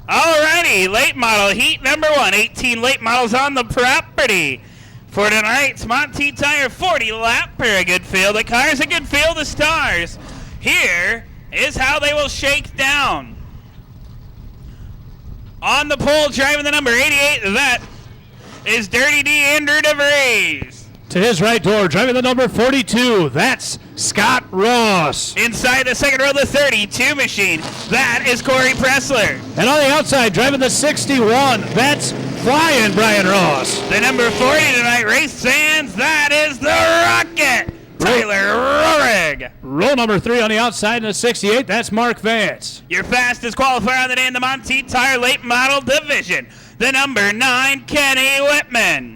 Alrighty, late model heat number 1. 18 late models on the property. For tonight's Monty Tire 40 lapper. A good field of cars, a good field of stars. Here is how they will shake down. On the pole, driving the number 88, that is Dirty D Andrew DeVries. To his right door, driving the number 42, that's Scott Ross. Inside the second row, the 32 machine, that is Corey Pressler. And on the outside, driving the 61, that's Flying Brian Ross. The number 40 tonight, race fans, that is the Rocket, Tyler Rohrig. Row number 3 on the outside in the 68, that's Mark Vance. Your fastest qualifier on the day in the Monty Tire late model division, the number 9, Kenny Whitman.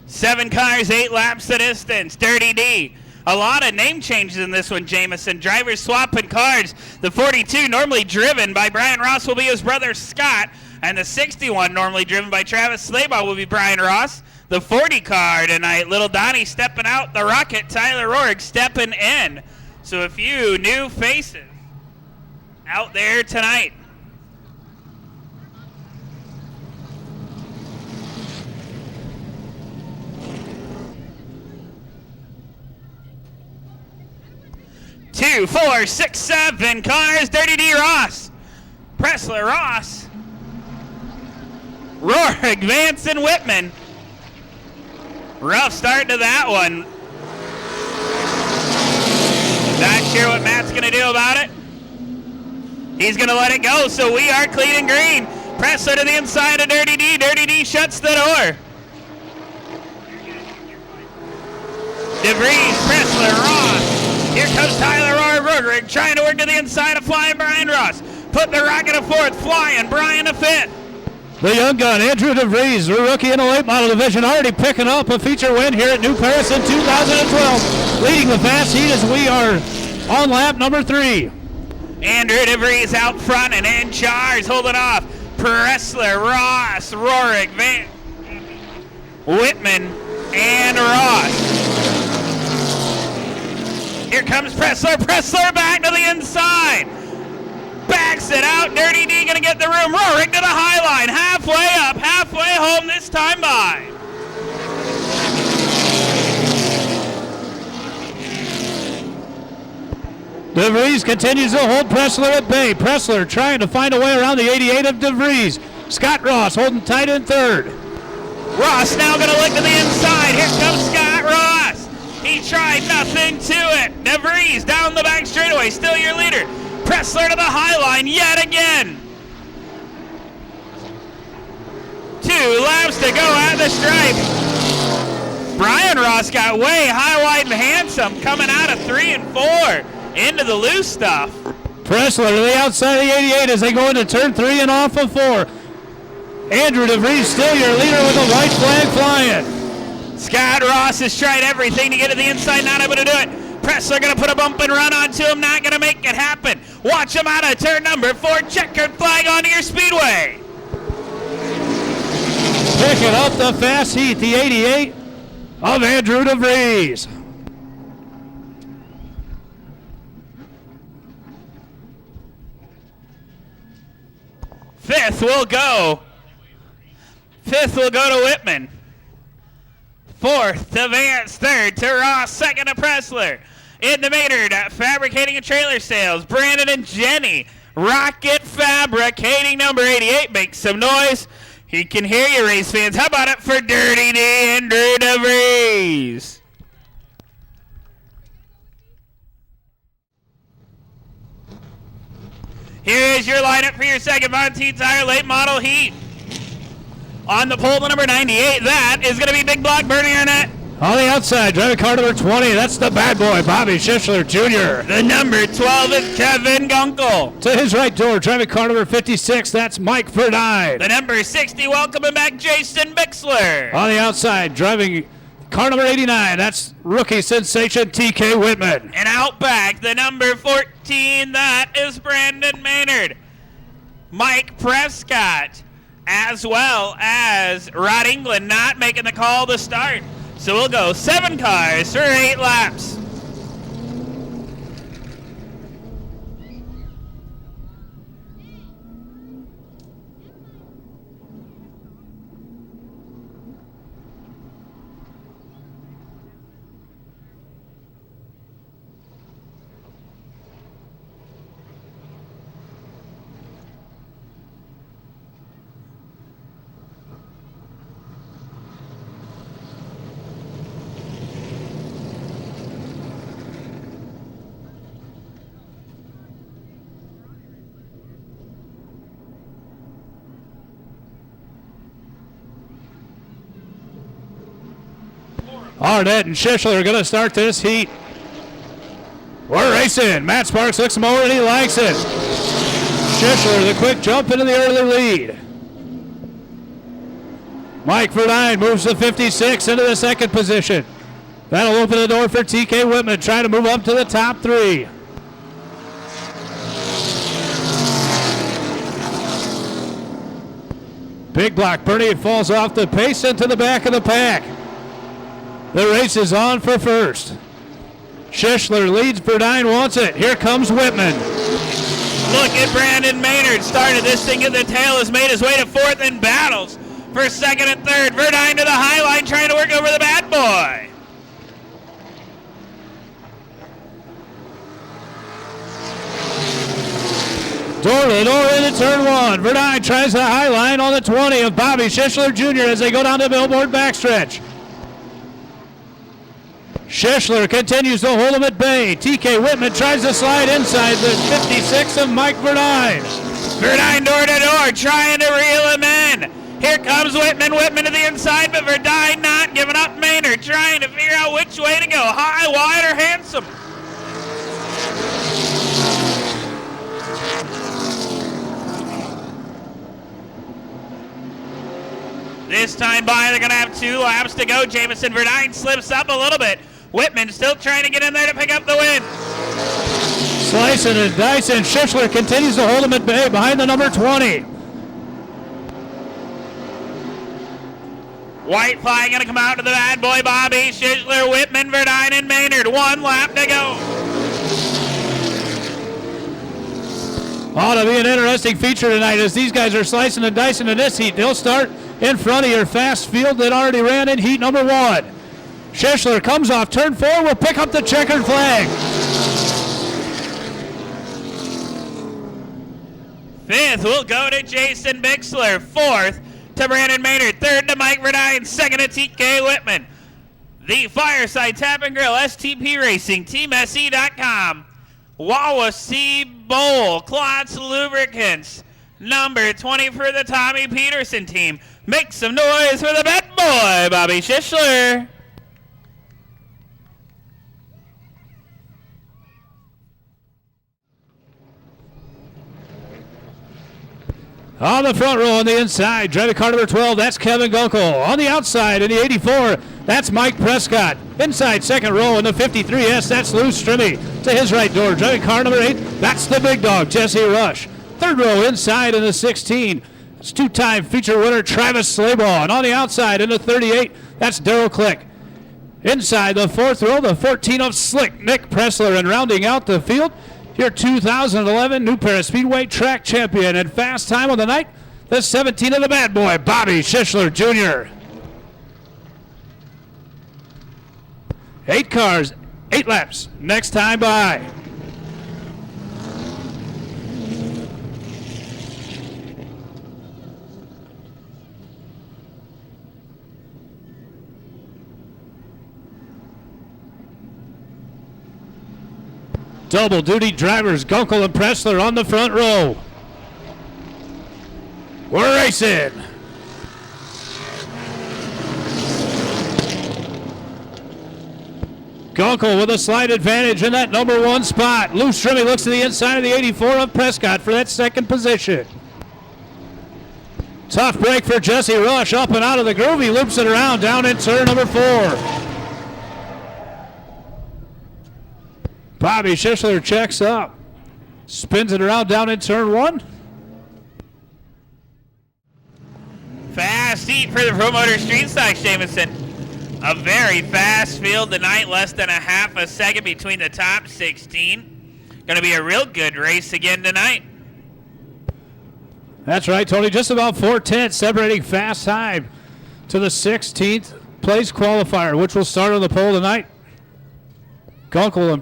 Seven cars, 8 laps the distance. Dirty D. A lot of name changes in this one, Jameson. Drivers swapping cars. The 42, normally driven by Brian Ross, will be his brother Scott. And the 61, normally driven by Travis Slaybaugh, will be Brian Ross. The 40 car tonight, Little Donnie stepping out. The Rocket, Tyler Rohrig, stepping in. So a few new faces out there tonight. Two, 4, 6, 7 cars. Dirty D Ross, Pressler Ross, Rohrig, Vance, and Whitman. Rough start to that one. Not sure what Matt's going to do about it. He's going to let it go, so we are clean and green. Pressler to the inside of Dirty D. Dirty D shuts the door. DeVries, Pressler, Ross. Here comes Tyler Rohrig trying to work to the inside of Flying Brian Ross. Put the Rocket to 4th, Flying Brian to 5th. The young gun, Andrew DeVries, the rookie in the late model division, already picking up a feature win here at New Paris in 2012. Leading the fast heat as we are on lap number 3. Andrew DeVries out front and in charge, holding off Pressler, Ross, Rohrig, Vance, Whitman, and Ross. Here comes Pressler. Pressler back to the inside. Backs it out. Dirty D going to get the room. Rohrig to the high line. Halfway up, halfway home this time by. DeVries continues to hold Pressler at bay. Pressler trying to find a way around the 88 of DeVries. Scott Ross holding tight in 3rd. Ross now going to look to the inside. Here comes Scott Ross. He tried nothing to it. DeVries down the back straightaway, still your leader. Pressler to the high line yet again. 2 laps to go at the stripe. Brian Ross got way high, wide, and handsome coming out of 3 and 4 into the loose stuff. Pressler to the outside of the 88 as they go into turn 3 and off of 4. Andrew DeVries still your leader with a white flag flying. Scott Ross has tried everything to get to the inside, not able to do it. Pressler going to put a bump and run onto him, not going to make it happen. Watch him out of turn number 4, checkered flag onto your speedway. Picking up the fast heat, the 88 of Andrew DeVries. Fifth will go to Whitman. 4th to Vance, 3rd to Ross, 2nd to Pressler. In the Maynard, Fabricating and Trailer Sales, Brandon and Jenny. Rocket Fabricating, number 88, make some noise. He can hear you, race fans. How about it for Dirty D, Andrew DeVries? Here is your lineup for your second Monty Tire late model heat. On the pole, the number 98, that is going to be Big Block Bernie Arnett. On the outside, driving car number 20, that's the bad boy, Bobby Schiffler Jr. The number 12 is Kevin Gunkel. To his right door, driving car number 56, that's Mike Verdine. The number 60, welcoming back Jason Bixler. On the outside, driving car Car number 89, that's rookie sensation TK Whitman. And out back, the number 14, that is Brandon Maynard. Mike Prescott, as well as Rod England, not making the call to start. So we'll go 7 cars for 8 laps. Arnett and Schischler are going to start this heat. We're racing. Matt Sparks looks him over and he likes it. Schischler, the quick jump into the early lead. Mike Verdine moves to 56 into the second position. That'll open the door for TK Whitman, trying to move up to the top 3. Big block, Bernie falls off the pace into the back of the pack. The race is on for first. Schischler leads, Verdine wants it. Here comes Whitman. Look at Brandon Maynard. Started this thing at the tail, has made his way to 4th and battles for 2nd and 3rd. Verdine to the high line, trying to work over the bad boy. Door to door into turn 1. Verdine tries the high line on the 20 of Bobby Schischler Jr. as they go down the Billboard backstretch. Schischler continues to hold him at bay. TK Whitman tries to slide inside the 56 of Mike Verdine. Verdine door to door, trying to reel him in. Here comes Whitman. Whitman to the inside, but Verdine not giving up. Maynard trying to figure out which way to go. High, wide, or handsome. This time by, they're going to have 2 laps to go. Jamison Verdine slips up a little bit. Whitman still trying to get in there to pick up the win. Slicing and dicing. Schischler continues to hold him at bay behind the number 20. White flag going to come out to the bad boy Bobby Schischler, Whitman, Verdine, and Maynard. 1 lap to go. Ought to be an interesting feature tonight as these guys are slicing and dicing in this heat. They'll start in front of your fast field that already ran in heat number 1. Schischler comes off turn 4, will pick up the checkered flag. 5th will go to Jason Bixler. 4th to Brandon Maynard. 3rd to Mike Verdine. 2nd to TK Whitman. The Fireside Tap and Grill, STP Racing, TeamSE.com, Wawasee Bowl, Klotz Lubricants, number 20 for the Tommy Peterson team. Make some noise for the bad boy, Bobby Schischler. On the front row on the inside, driving car number 12, that's Kevin Gunkel. On the outside in the 84, that's Mike Prescott. Inside second row in the 53S, that's Lou Strimmy. To his right door, driving car number 8, that's the big dog, Jesse Rush. Third row inside in the 16, it's 2-time feature winner Travis Slaybaugh. And on the outside in the 38, that's Daryl Click. Inside the fourth row, the 14 of Slick, Nick Pressler. And rounding out the field, your 2011 New Paris Speedway track champion and fast time on the night, the 17 of the bad boy, Bobby Schischler Jr. 8 cars, 8 laps, next time by. Double duty drivers, Gunkel and Pressler on the front row. We're racing. Gunkel with a slight advantage in that number 1 spot. Lou Strimmy looks to the inside of the 84 of Prescott for that second position. Tough break for Jesse Rush, up and out of the groove. He loops it around down in turn number 4. Bobby Schischler checks up. Spins it around down in turn 1. Fast heat for the Promoter Street Stocks, Jamison. A very fast field tonight, less than a half a second between the top 16. Going to be a real good race again tonight. That's right, Tony. Just about 4/10 separating fast time to the 16th place qualifier, which will start on the pole tonight. Gunkel and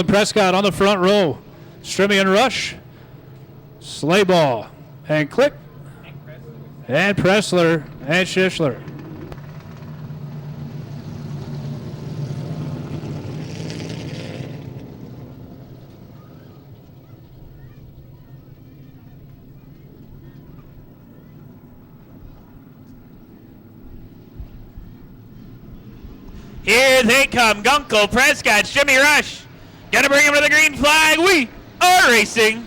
Prescott on the front row. Strimmy and Rush. Slayball and Click. And Pressler and Schischler. Here they come. Gunkel, Prescott, Jimmy Rush. Gonna bring him to the green flag. We are racing.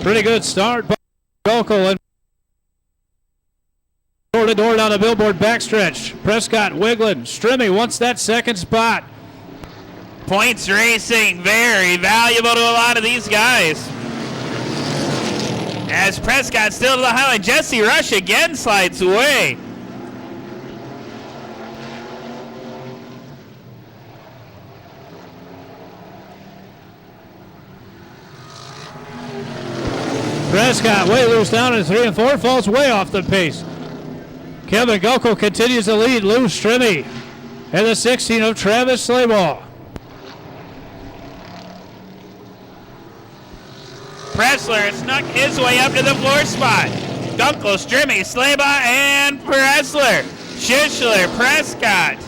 Pretty good start by Gunkel and door to door down the billboard backstretch. Prescott wiggling. Strimmy wants that second spot. Points racing, very valuable to a lot of these guys. As Prescott still to the highline. Jesse Rush again slides away. Prescott way loose down in 3 and 4, falls way off the pace. Kevin Gunkel continues to lead. Lou Strimmy and the 16 of Travis Slayball. Pressler snuck his way up to the 4 spot. Gunkel, Strimmy, Slayball, and Pressler. Schischler, Prescott.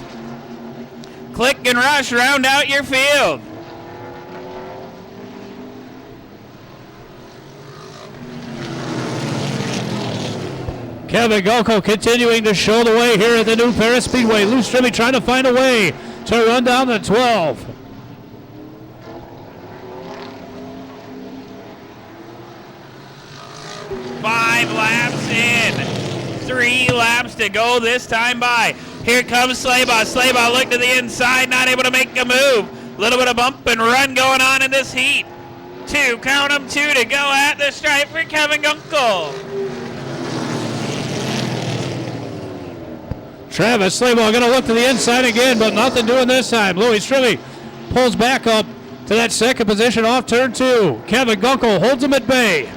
Click and Rush round out your field. Kevin Gunkel continuing to show the way here at the new Paris Speedway. Lou Strimmy trying to find a way to run down the 12. Five laps in. 3 laps to go this time by. Here comes Slayball. Slayball looked to the inside, not able to make a move. A little bit of bump and run going on in this heat. 2, count them, 2 to go at the stripe for Kevin Gunkel. Travis Slayball going to look to the inside again, but nothing doing this time. Louis Strimmy pulls back up to that second position off turn 2. Kevin Gunkel holds him at bay.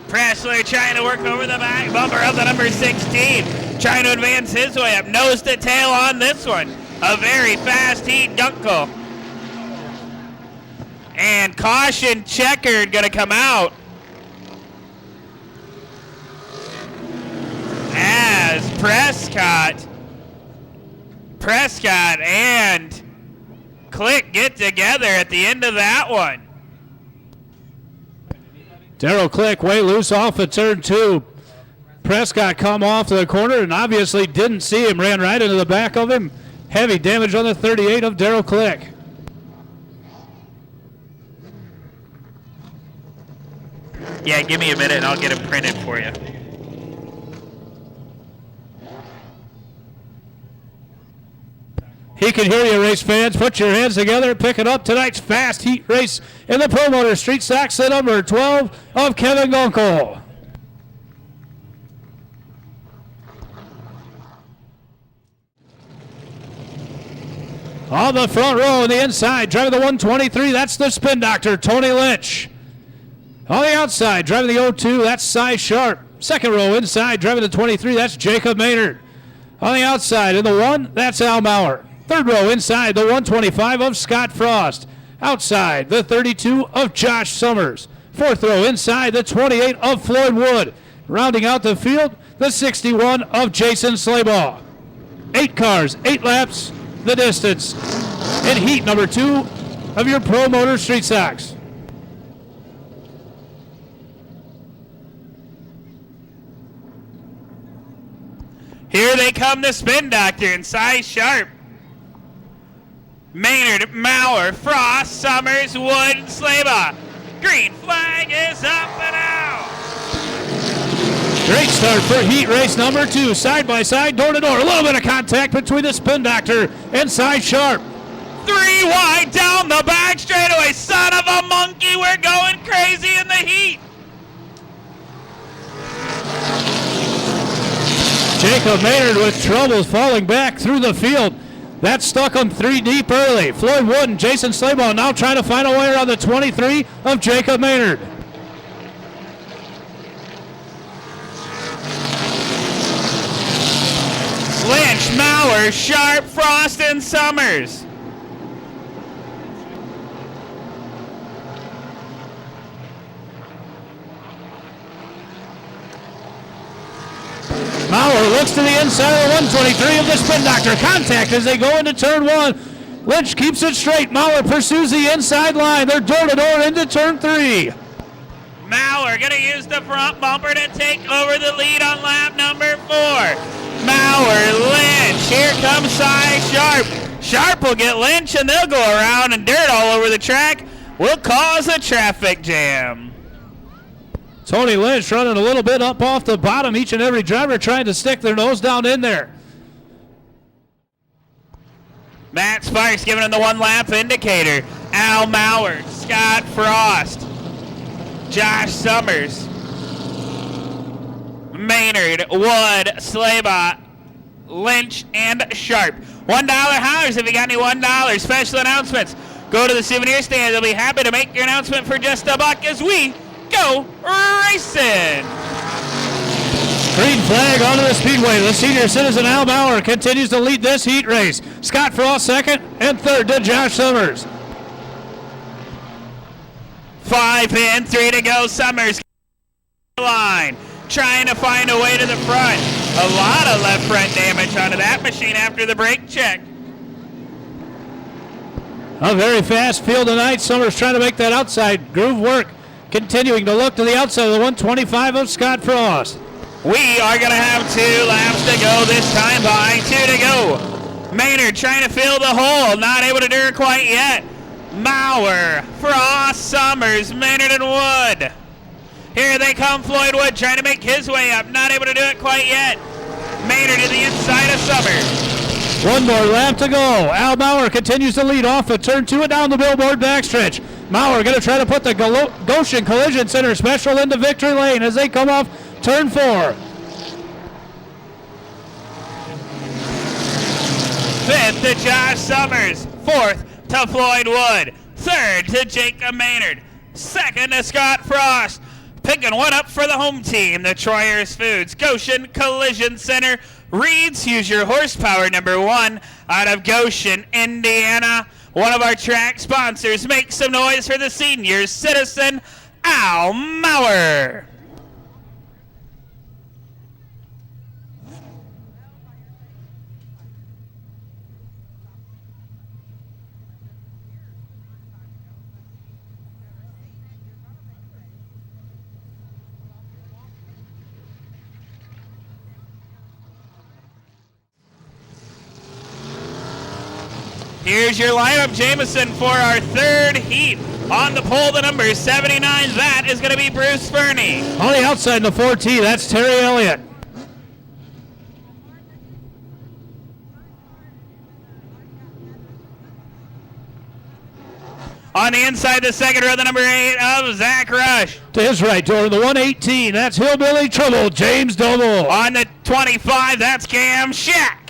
Pressler trying to work over the back bumper of the number 16. Trying to advance his way up. Nose to tail on this one. A very fast heat, Gunkel. And caution checkered going to come out. As Prescott and Click get together at the end of that one. Darrell Click way loose off of turn 2. Prescott come off the corner and obviously didn't see him. Ran right into the back of him. Heavy damage on the 38 of Darrell Click. Yeah, give me a minute and I'll get it printed for you. He can hear you, race fans. Put your hands together, pick it up. Tonight's fast heat race in the Promoter Street Stocks, the number 12 of Kevin Gunkel. On the front row on the inside, driving the 123, that's the Spin Doctor, Tony Lynch. On the outside, driving the 02, that's Cy Sharp. Second row inside, driving the 23, that's Jacob Maynard. On the outside, in the 1, that's Al Maurer. Third row inside, the 125 of Scott Frost. Outside, the 32 of Josh Summers. Fourth row inside, the 28 of Floyd Wood. Rounding out the field, the 61 of Jason Slayball. 8 cars, 8 laps, the distance. In heat number 2 of your Promoter Street Stocks. Here they come, the Spin Doctor and Cy Sharp. Maynard, Maurer, Frost, Summers, Wood, and Slayball. Green flag is up and out. Great start for heat race number 2. Side by side, door to door. A little bit of contact between the Spin Doctor and Cy Sharp. 3 wide down the back straightaway. Son of a monkey, we're going crazy in the heat. Jacob Maynard with troubles falling back through the field. That's stuck on 3 deep early. Floyd Wood and Jason Slaybaugh now trying to find a way around the 23 of Jacob Maynard. Lynch, Maurer, Sharp, Frost, and Summers. Maurer looks to the inside of the 123 of the Spin Doctor. Contact as they go into turn 1. Lynch keeps it straight. Maurer pursues the inside line. They're door to door into turn 3. Maurer gonna use the front bumper to take over the lead on lap number 4. Maurer, Lynch, here comes Cy Sharp. Sharp will get Lynch and they'll go around and dirt all over the track. Will cause a traffic jam. Tony Lynch running a little bit up off the bottom. Each and every driver trying to stick their nose down in there. Matt Sparks giving him the 1 lap indicator. Al Maurer, Scott Frost, Josh Summers, Maynard, Wood, Slaybaugh, Lynch, and Sharp. $1 hollers if you got any $1. Special announcements. Go to the souvenir stand. They'll be happy to make your announcement for just $1 as we go racing. Green flag onto the speedway. The senior citizen Al Maurer continues to lead this heat race. Scott Frost second and third to Josh Summers. 5 in, 3 to go. Summers line, trying to find a way to the front. A lot of left front damage onto that machine after the brake check. A very fast field tonight. Summers trying to make that outside groove work. Continuing to look to the outside of the 125 of Scott Frost. We are going to have 2 laps to go this time by 2 to go. Maynard trying to fill the hole, not able to do it quite yet. Maurer, Frost, Summers, Maynard, and Wood. Here they come, Floyd Wood trying to make his way up, not able to do it quite yet. Maynard to the inside of Summers. 1 more lap to go. Al Maurer continues to lead off of turn 2 and down the billboard backstretch. Maurer going to try to put the Goshen Collision Center Special into victory lane as they come off turn 4. 5th to Josh Summers. 4th to Floyd Wood. 3rd to Jacob Maynard. 2nd to Scott Frost. Picking one up for the home team, the Troyers Foods Goshen Collision Center. Reed's, use your horsepower number 1 out of Goshen, Indiana. One of our track sponsors. Make some noise for the senior citizen, Al Maurer. Here's your lineup, Jameson, for our 3rd heat. On the pole, the number 79, that is going to be Bruce Fernie. On the outside in the 4T, that's Terry Elliott. On the inside, the 2nd row, the number 8 of Zach Rush. To his right, door the 118, that's Hillbilly Trouble, James Doble. On the 25, that's Cam Shack.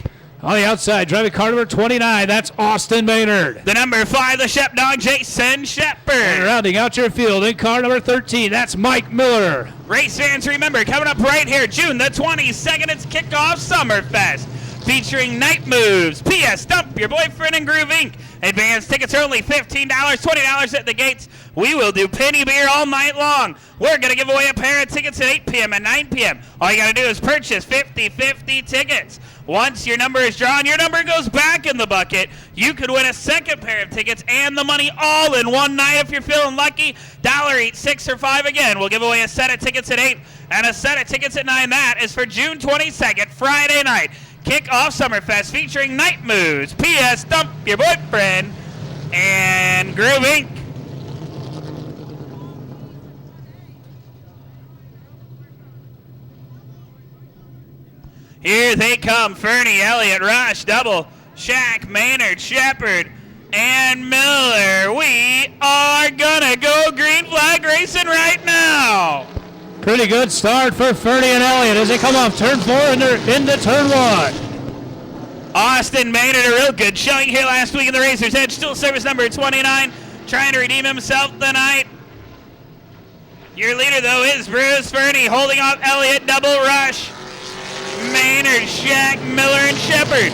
On the outside, driving car number 29, that's Austin Maynard. The number 5, the Shep Dog, Jason Shepard. And rounding out your field in car number 13, that's Mike Miller. Race fans, remember, coming up right here, June the 22nd, it's Kickoff Summerfest. Featuring Night Moves, P.S. Dump Your Boyfriend and Groove Inc. Advanced tickets are only $15, $20 at the gates. We will do penny beer all night long. We're going to give away a pair of tickets at 8 p.m. and 9 p.m. All you got to do is purchase 50/50 tickets. Once your number is drawn, your number goes back in the bucket. You could win a 2nd pair of tickets and the money all in one night if you're feeling lucky. $1 each, 6 or 5 again. We'll give away a set of tickets at 8 and a set of tickets at 9. That is for June 22nd, Friday night. Kick-off Summerfest featuring Night Moves, P.S. Dump Your Boyfriend, and Groove Inc. Here they come. Fernie, Elliott, Rush, Double, Shack, Maynard, Shepard, and Miller. We are gonna go green flag racing right now. Pretty good start for Fernie and Elliott as they come off turn 4 and they're into turn 1. Austin Maynard, a real good showing here last week in the Racers Edge. Still service number 29, trying to redeem himself tonight. Your leader, though, is Bruce Fernie, holding off Elliott, Double, Rush, Maynard, Shack, Miller, and Shepard.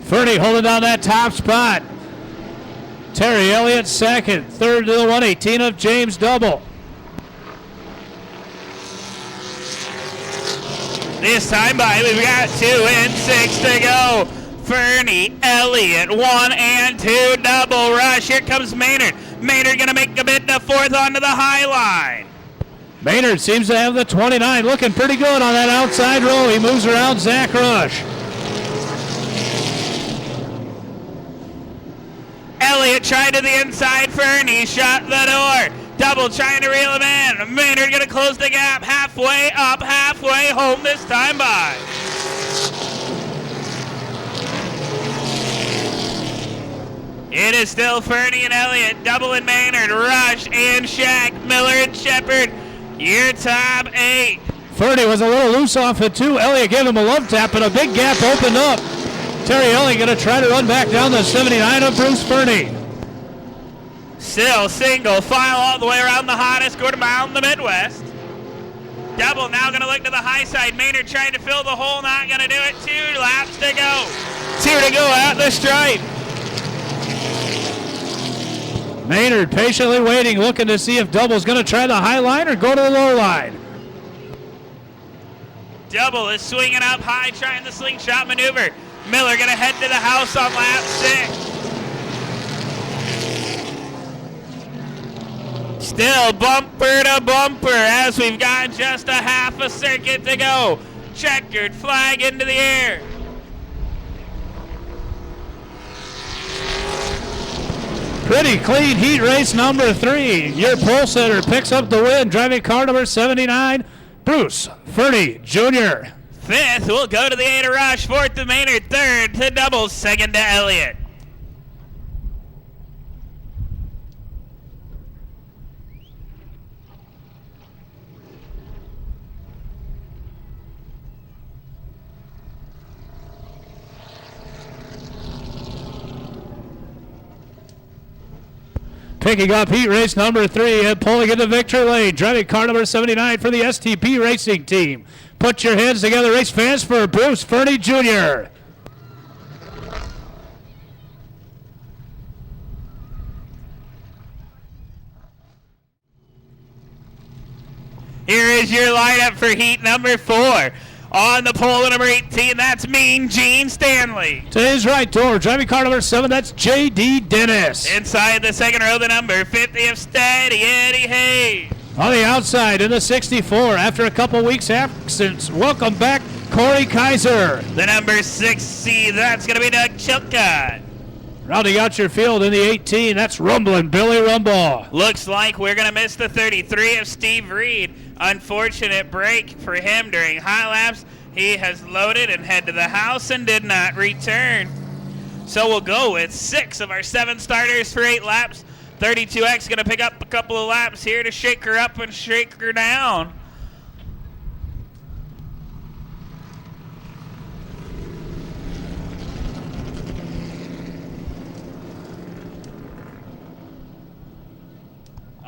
Fernie holding down that top spot. Terry Elliott second. Third to the 118 of James Double. This time by, we've got 2 and 6 to go. Fernie, Elliott, 1 and 2, Double, Rush. Here comes Maynard. Maynard gonna make a bid to 4th onto the high line. Maynard seems to have the 29, looking pretty good on that outside row. He moves around Zach Rush. Elliott tried to the inside. Fernie shot the door. Double trying to reel him in. Maynard gonna close the gap. Halfway up, halfway home this time by. It is still Fernie and Elliott, Double and Maynard, Rush and Shack, Miller and Shepard. Your top 8. Fernie was a little loose off it too. Elliott gave him a love tap and a big gap opened up. Terry Elliott going to try to run back down the 79 of Bruce Fernie. Still single file all the way around the hottest quarter mile in the Midwest. Double now going to look to the high side. Maynard trying to fill the hole, not going to do it. 2 laps to go. 2 to go at the stripe. Maynard patiently waiting, looking to see if Double's going to try the high line or go to the low line. Double is swinging up high, trying the slingshot maneuver. Miller going to head to the house on lap 6. Still bumper to bumper as we've got just a half a circuit to go. Checkered flag into the air. Pretty clean heat race number 3. Your pole setter picks up the win, driving car number 79, Bruce Fernie Jr. 5th will go to the 8 of Rush. 4th to Maynard. 3rd to Double. 2nd to Elliott. Picking up heat race number 3 and pulling into victory lane, driving car number 79 for the STP Racing Team. Put your hands together, race fans, for Bruce Fernie Jr. Here is your lineup for heat number 4. On the pole, number 18, that's Mean Gene Stanley. To his right door, driving car number 7, that's J.D. Dennis. Inside the second row, the number 50 of Steady Eddie Hayes. On the outside, in the 64, after a couple weeks absence, welcome back, Corey Kaiser. The number 60, that's going to be Doug Chilcott. Rounding out your field in the 18, that's Rumbling Billy Rumble. Looks like we're going to miss the 33 of Steve Reed. Unfortunate break for him during high laps. He has loaded and head to the house and did not return. So we'll go with 6 of our 7 starters for 8 laps. 32X going to pick up a couple of laps here to shake her up and shake her down.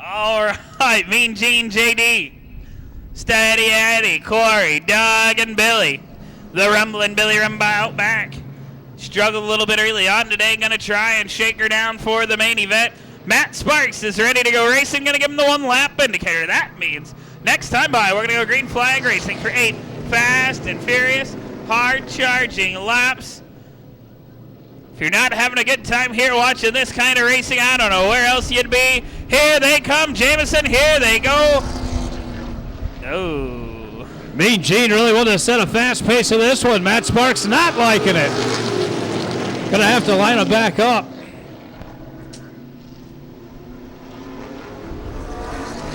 All right, Mean Gene, JD, Steady Eddie, Corey, Doug, and Billy. The Rumbling Billy Rumble out back. Struggled a little bit early on today. Going to try and shake her down for the main event. Matt Sparks is ready to go racing. Going to give him the 1 lap indicator. That means next time by, we're going to go green flag racing for 8 fast and furious, hard charging laps. If you're not having a good time here watching this kind of racing, I don't know where else you'd be. Here they come, Jameson. Here they go. Oh. Mean Gene really wanted to set a fast pace in this one. Matt Sparks not liking it. Gonna have to line him back up.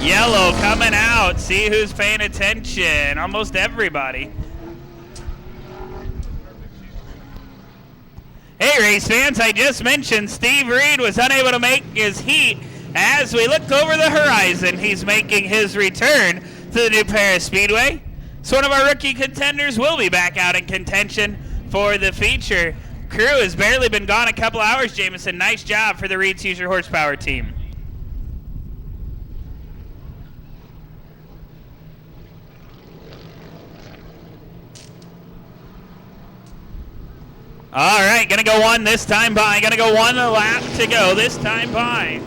Yellow coming out. See who's paying attention. Almost everybody. Hey, race fans, I just mentioned Steve Reed was unable to make his heat. As we look over the horizon, he's making his return to the New Paris Speedway. So one of our rookie contenders will be back out in contention for the feature. Crew has barely been gone a couple hours, Jameson. Nice job for the Reed's Use Your Horsepower team. All right, gonna go one this time by. Gonna go one lap to go this time by.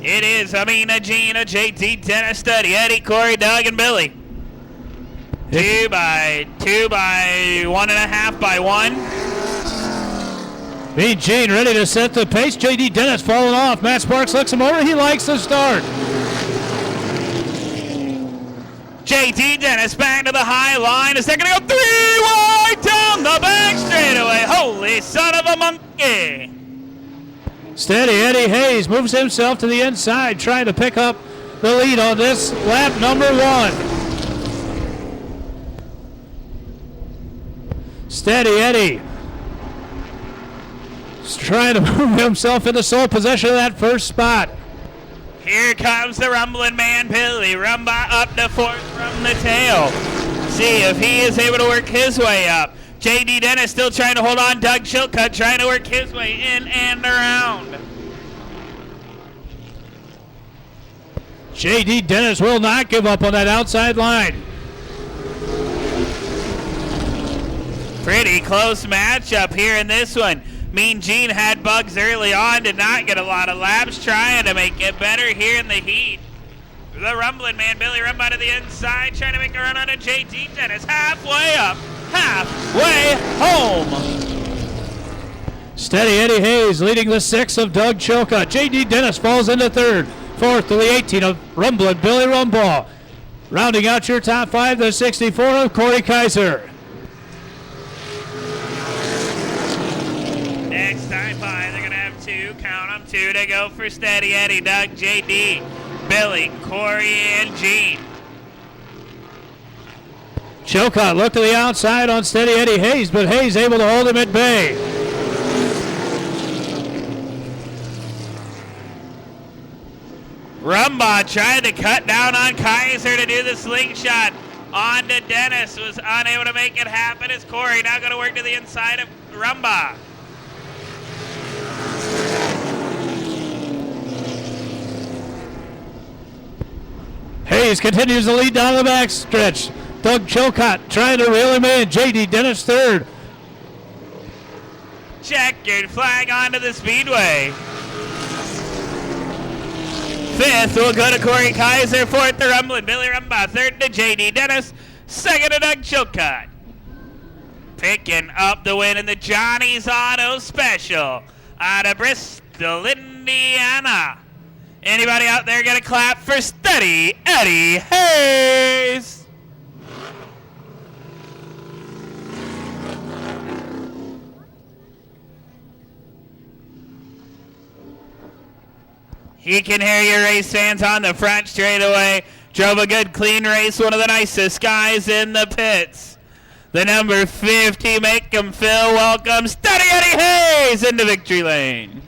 It is Amina, Gina, JT, Dennis, Study, Eddie, Corey, Doug, and Billy. 2 by 1.5 by 1. Mean Gene ready to set the pace. JD Dennis falling off. Matt Sparks looks him over. He likes the start. JT Dennis back to the high line. Is they're going to go 3 wide down the back straightaway. Holy son of a monkey. Steady Eddie Hayes moves himself to the inside, trying to pick up the lead on this lap number 1. Steady Eddie is trying to move himself into sole possession of that first spot. Here comes the rumbling man, Billy Rumba, up to 4th from the tail. See if he is able to work his way up. JD Dennis still trying to hold on. Doug Chilcutt trying to work his way in and around. JD Dennis will not give up on that outside line. Pretty close matchup here in this one. Mean Gene had bugs early on, did not get a lot of laps, trying to make it better here in the heat. The rumbling man, Billy Rumba to the inside, trying to make a run on a JD Dennis. Halfway up, halfway home. Steady Eddie Hayes leading the 6 of Doug Chilcutt. JD Dennis falls into 3rd. 4th to the 18 of rumbling Billy Rumbaugh. Rounding out your top 5, the 64 of Corey Kaiser. Next time by, they're going to have 2, count them, 2 to go for Steady Eddie, Doug, JD, Billy, Corey, and Gene. Chilcutt looked to the outside on Steady Eddie Hayes, but Hayes able to hold him at bay. Rumbaugh tried to cut down on Kaiser to do the slingshot. On to Dennis, was unable to make it happen as Corey now going to work to the inside of Rumbaugh. Hayes continues to lead down the back stretch. Doug Chilcutt trying to reel him in. JD Dennis 3rd. Checkered flag onto the speedway. 5th will go to Corey Kaiser. 4th to rumbling Billy Rumbaugh. 3rd to JD Dennis. 2nd to Doug Chilcutt. Picking up the win in the Johnny's Auto Special out of Bristol, Indiana. Anybody out there get a clap for Steady Eddie Hayes? He can hear your race fans on the front straightaway. Drove a good clean race, one of the nicest guys in the pits. The number 50, make him feel welcome, Steady Eddie Hayes into victory lane.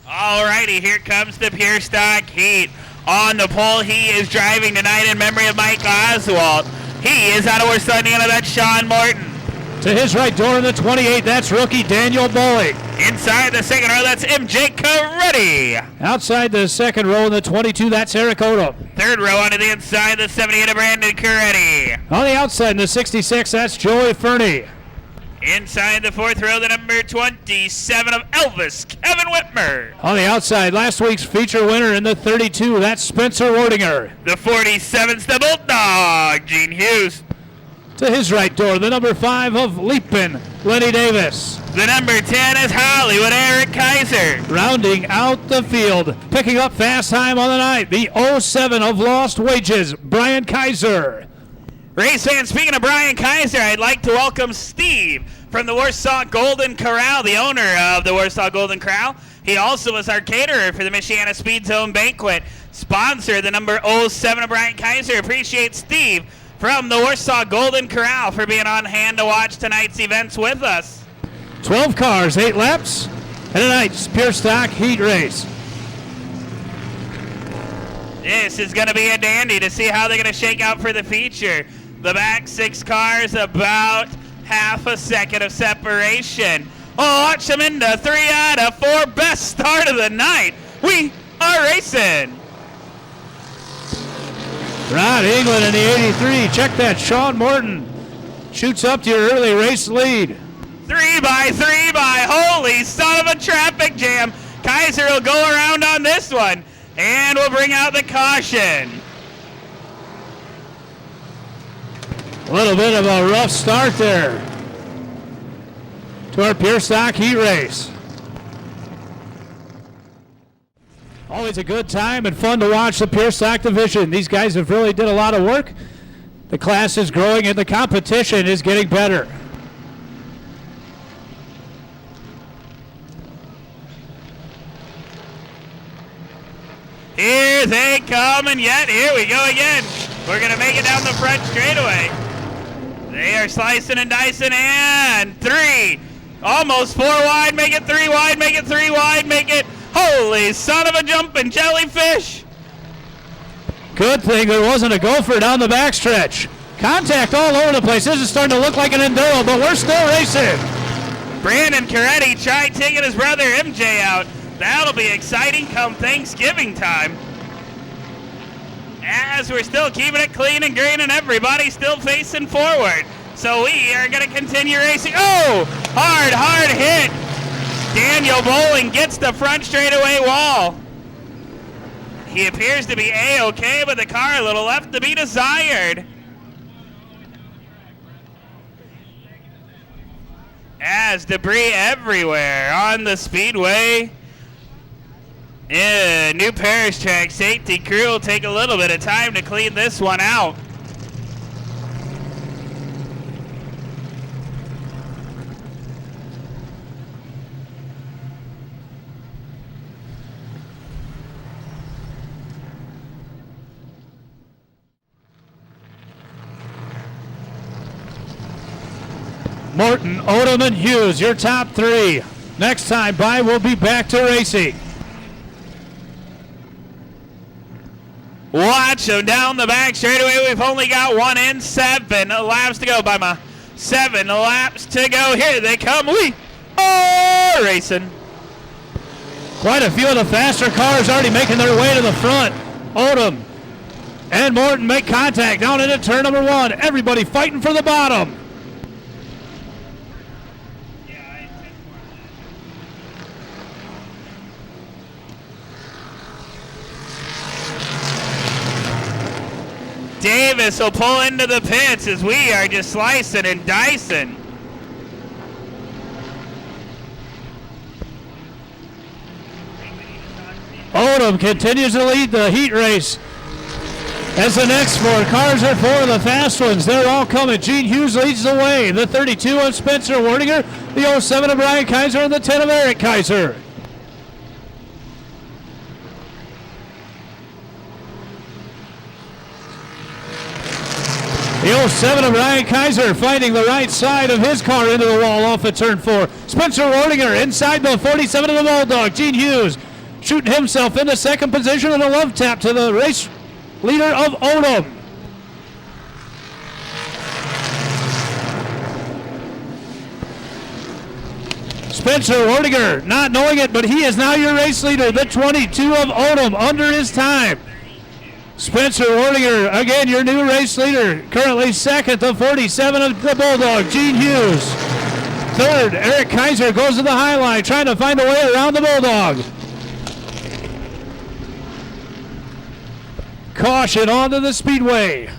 Alrighty, here comes the Pure Stock Heat. On the pole, he is driving tonight in memory of Mike Oswald. He is out of West Indiana, that's Sean Morton. To his right door in the 28, that's rookie Daniel Bullock. Inside the second row, that's MJ Coretti. Outside the second row in the 22, that's Eric Odom. Third row onto the inside, the 78 of Brandon Coretti. On the outside in the 66, that's Joey Fernie. Inside the fourth row, the number 27 of Elvis, Kevin Whitmer. On the outside, last week's feature winner in the 32, that's Spencer Wardinger. The 47's the Bulldog, Gene Hughes. To his right door, the number 5 of Leapin, Lenny Davis. The number 10 is Hollywood, Eric Kaiser. Rounding out the field, picking up fast time on the night, the 07 of Lost Wages, Brian Kaiser. Race fans, speaking of Brian Kaiser, I'd like to welcome Steve from the Warsaw Golden Corral, the owner of the Warsaw Golden Corral. He also was our caterer for the Michiana Speed Zone Banquet. Sponsor, the number 07 of Brian Kaiser. Appreciate Steve from the Warsaw Golden Corral for being on hand to watch tonight's events with us. 12 cars, 8 laps, and tonight's pure stock heat race. This is going to be a dandy to see how they're going to shake out for the feature. The back 6 cars about half a second of separation. Oh, watch them into 3 out of 4. Best start of the night. We are racing. Rod England in the 83. Check that. Sean Morton shoots up to your early race lead. 3 by 3 by. Holy son of a traffic jam. Kaiser will go around on this one. And we'll bring out the caution. A little bit of a rough start there to our pure stock heat race. Always a good time and fun to watch the pure stock division. These guys have really did a lot of work. The class is growing and the competition is getting better. Here they come, and yet here we go again. We're going to make it down the front straightaway. They are slicing and dicing, and 3. Almost 4 wide, make it 3 wide, make it 3 wide, make it. Holy son of a jumping jellyfish. Good thing there wasn't a gopher down the backstretch. Contact all over the place. This is starting to look like an enduro, but we're still racing. Brandon Coretti tried taking his brother MJ out. That'll be exciting come Thanksgiving time. As we're still keeping it clean and green and everybody still facing forward. So we are going to continue racing. Oh, hard hit. Daniel Bowling gets the front straightaway wall. He appears to be A-okay, but the car a little left to be desired. As debris everywhere on the speedway. New Parish track safety crew will take a little bit of time to clean this one out. Morton, Odom, and Hughes, your top 3. Next time by, we'll be back to racing. Watch them down the back straightaway. We've only got 1 and 7 laps to go. By my 7 laps to go. Here they come. We are racing. Quite a few of the faster cars already making their way to the front. Odom and Morton make contact down into turn number 1. Everybody fighting for the bottom. Davis will pull into the pits as we are just slicing and dicing. Odom continues to lead the heat race. As the next 4 cars are 4 of the fast ones. They're all coming. Gene Hughes leads the way. The 32 of Spencer Wardinger, the 07 of Brian Kaiser, and the 10 of Eric Kaiser. The 07 of Ryan Kaiser finding the right side of his car into the wall off at turn 4. Spencer Wardinger inside the 47 of the Bulldog. Gene Hughes shooting himself into second position and a love tap to the race leader of Odom. Spencer Wardinger not knowing it, but he is now your race leader. The 22 of Odom under his time. Spencer Wardinger, again, your new race leader. Currently second, the 47 of the Bulldog, Gene Hughes. Third, Eric Kaiser goes to the high line, trying to find a way around the Bulldog. Caution onto the speedway.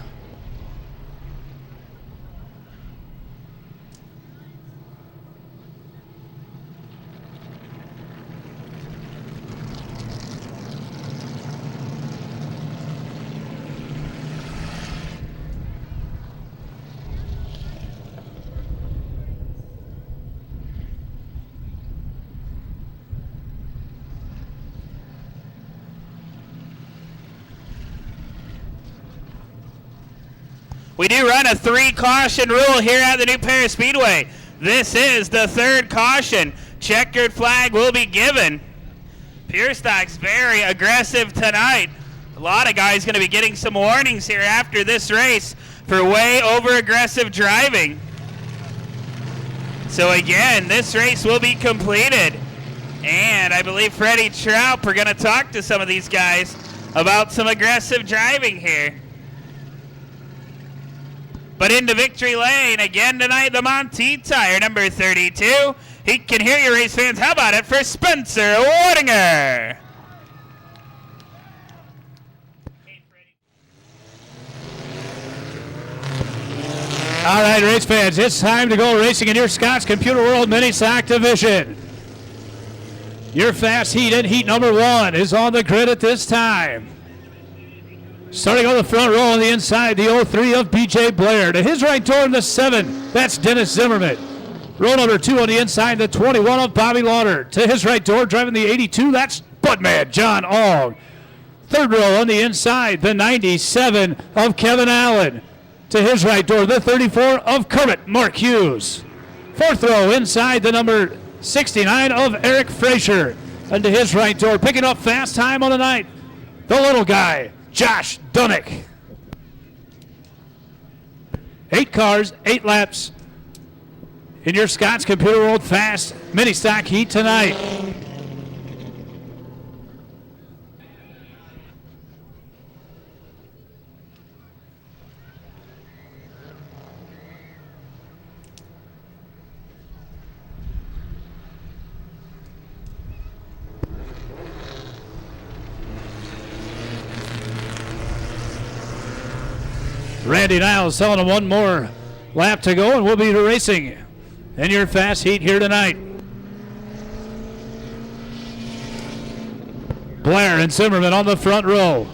We do run a 3 caution rule here at the New Paris Speedway. This is the 3rd caution. Checkered flag will be given. Pure Stock's very aggressive tonight. A lot of guys going to be getting some warnings here after this race for way over aggressive driving. So again, this race will be completed. And I believe Freddie Troup are going to talk to some of these guys about some aggressive driving here. But into victory lane again tonight, the Monteith Tire, number 32. He can hear you, race fans. How about it for Spencer Wardinger? All right, race fans, it's time to go racing in your Scott's Computer World Mini Stock Division. Your fast heat in heat number 1 is on the grid at this time. Starting on the front row on the inside, the 03 of BJ Blair. To his right door in the 7, that's Dennis Zimmerman. Row number 2 on the inside, the 21 of Bobby Lauder. To his right door, driving the 82, that's Budman John Ong. Third row on the inside, the 97 of Kevin Allen. To his right door, the 34 of Kermit Mark Hughes. Fourth row inside, the number 69 of Eric Frazier. And to his right door, picking up fast time on the night, the little guy, Josh Dunick. 8 cars, 8 laps in your Scott's Computer World Fast Mini Stock Heat tonight. Randy Niles telling him one more lap to go, and we'll be racing in your fast heat here tonight. Blair and Zimmerman on the front row.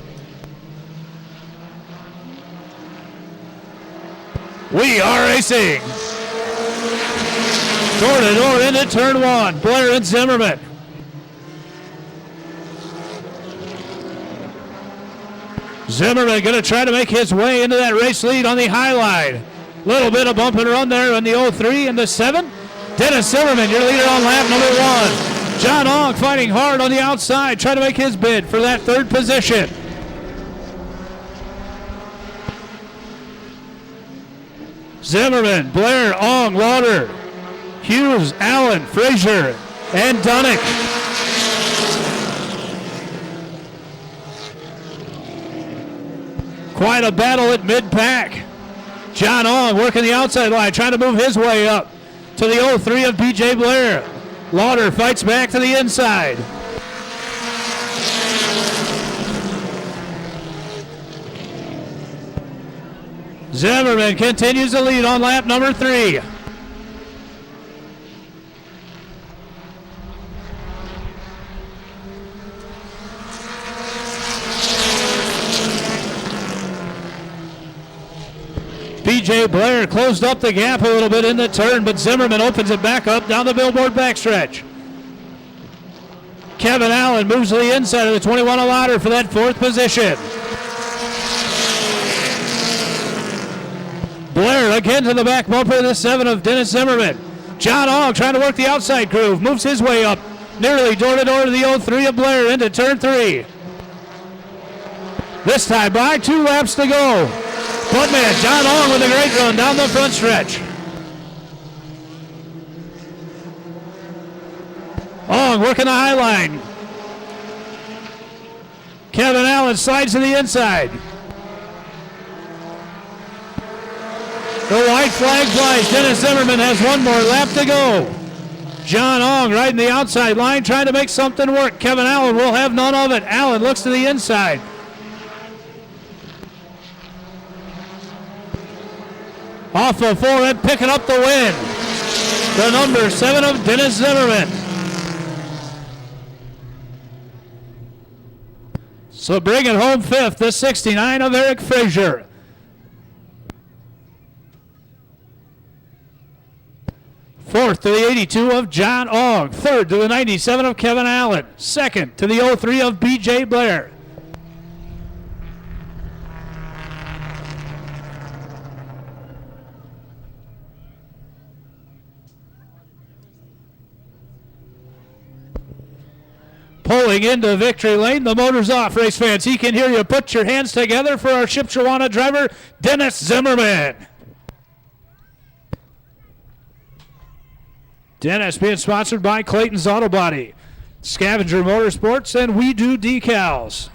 We are racing. Door to door into turn 1. Blair and Zimmerman. Zimmerman going to try to make his way into that race lead on the high line. Little bit of bump and run there on the 03 and the 7. Dennis Zimmerman, your leader on lap number 1. John Ong fighting hard on the outside, trying to make his bid for that 3rd position. Zimmerman, Blair, Ong, Lauder, Hughes, Allen, Frazier, and Dunick. Quite a battle at mid-pack. John Ong working the outside line, trying to move his way up to the 03 of BJ Blair. Lauder fights back to the inside. Zimmerman continues to lead on lap number 3. BJ Blair closed up the gap a little bit in the turn, but Zimmerman opens it back up down the Billboard backstretch. Kevin Allen moves to the inside of the 21 of Lauder for that 4th position. Blair again to the back bumper of the 7 of Dennis Zimmerman. John Ong trying to work the outside groove, moves his way up nearly door to door to the 03 of Blair into turn 3. This time by 2 laps to go. Budman John Ong with a great run down the front stretch. Ong working the high line. Kevin Allen slides to the inside. The white flag flies. Dennis Zimmerman has one more lap to go. John Ong riding the outside line, trying to make something work. Kevin Allen will have none of it. Allen looks to the inside. Off the forehand, picking up the win. The number 7 of Dennis Zimmerman. So bringing home 5th, the 69 of Eric Frazier. 4th to the 82 of John Ong. 3rd to the 97 of Kevin Allen. 2nd to the 03 of BJ Blair. Pulling into victory lane. The motor's off, race fans. He can hear you. Put your hands together for our Shipshewana driver, Dennis Zimmerman. Dennis being sponsored by Clayton's Auto Body, Scavenger Motorsports, and We Do Decals.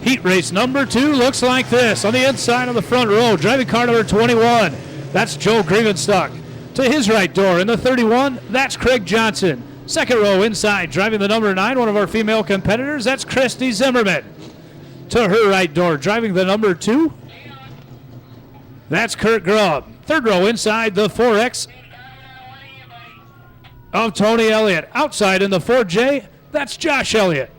Heat race number 2 looks like this. On the inside of the front row, driving car number 21, that's Joe Grievenstock. To his right door in the 31, that's Craig Johnson. Second row inside, driving the number 9, one of our female competitors, that's Christy Zimmerman. To her right door, driving the number 2, that's Kurt Grubb. Third row inside, the 4X of Tony Elliott. Outside in the 4J, that's Josh Elliott.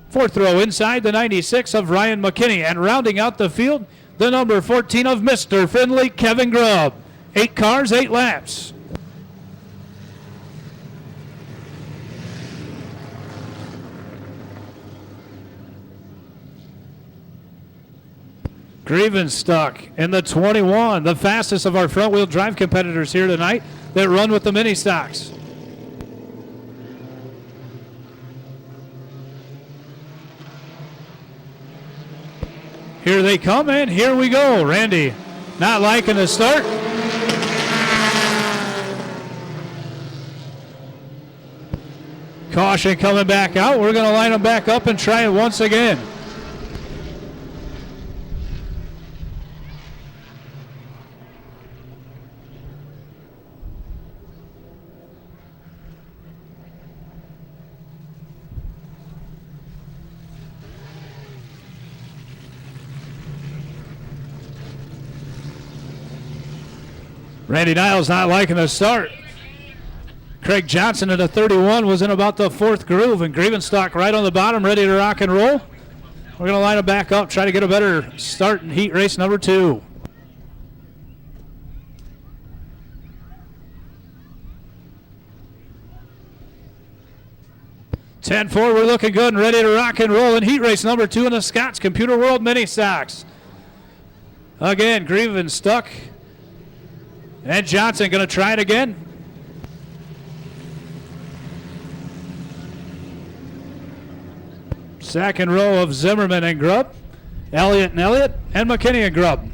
Fourth row inside, the 96 of Ryan McKinney. And rounding out the field, the number 14 of Mr. Finley, Kevin Grubb. 8 cars, 8 laps. Grievenstock in the 21, the fastest of our front-wheel drive competitors here tonight that run with the mini stocks. Here they come, and here we go. Randy not liking the start. Caution coming back out. We're going to line them back up and try it once again. Randy Niles not liking the start. Craig Johnson at a 31 was in about the 4th groove, and Grievenstock right on the bottom, ready to rock and roll. We're going to line them back up, try to get a better start in heat race number 2. (10-4), we're looking good and ready to rock and roll in heat race number 2 in the Scott's Computer World Mini Stocks. Again, Grievenstock and Johnson going to try it again. Second row of Zimmerman and Grubb. Elliott and Elliott, and McKinney and Grubb.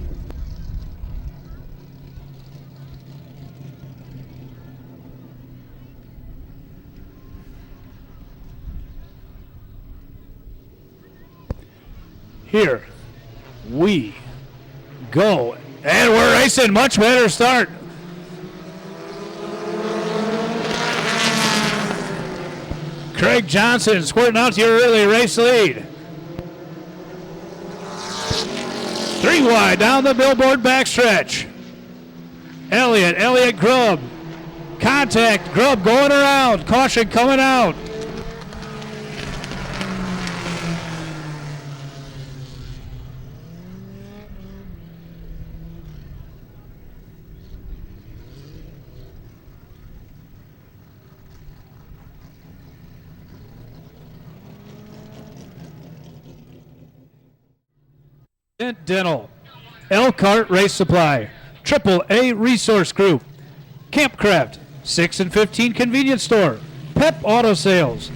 Here we go. And we're racing. Much better start. Craig Johnson squirting out to your early race lead. 3 wide down the billboard backstretch. Elliott, Grubb. Contact, Grubb going around. Caution coming out. Dental, Elkhart Race Supply, AAA Resource Group, Campcraft, 6 and 15 Convenience Store, Pep Auto Sales,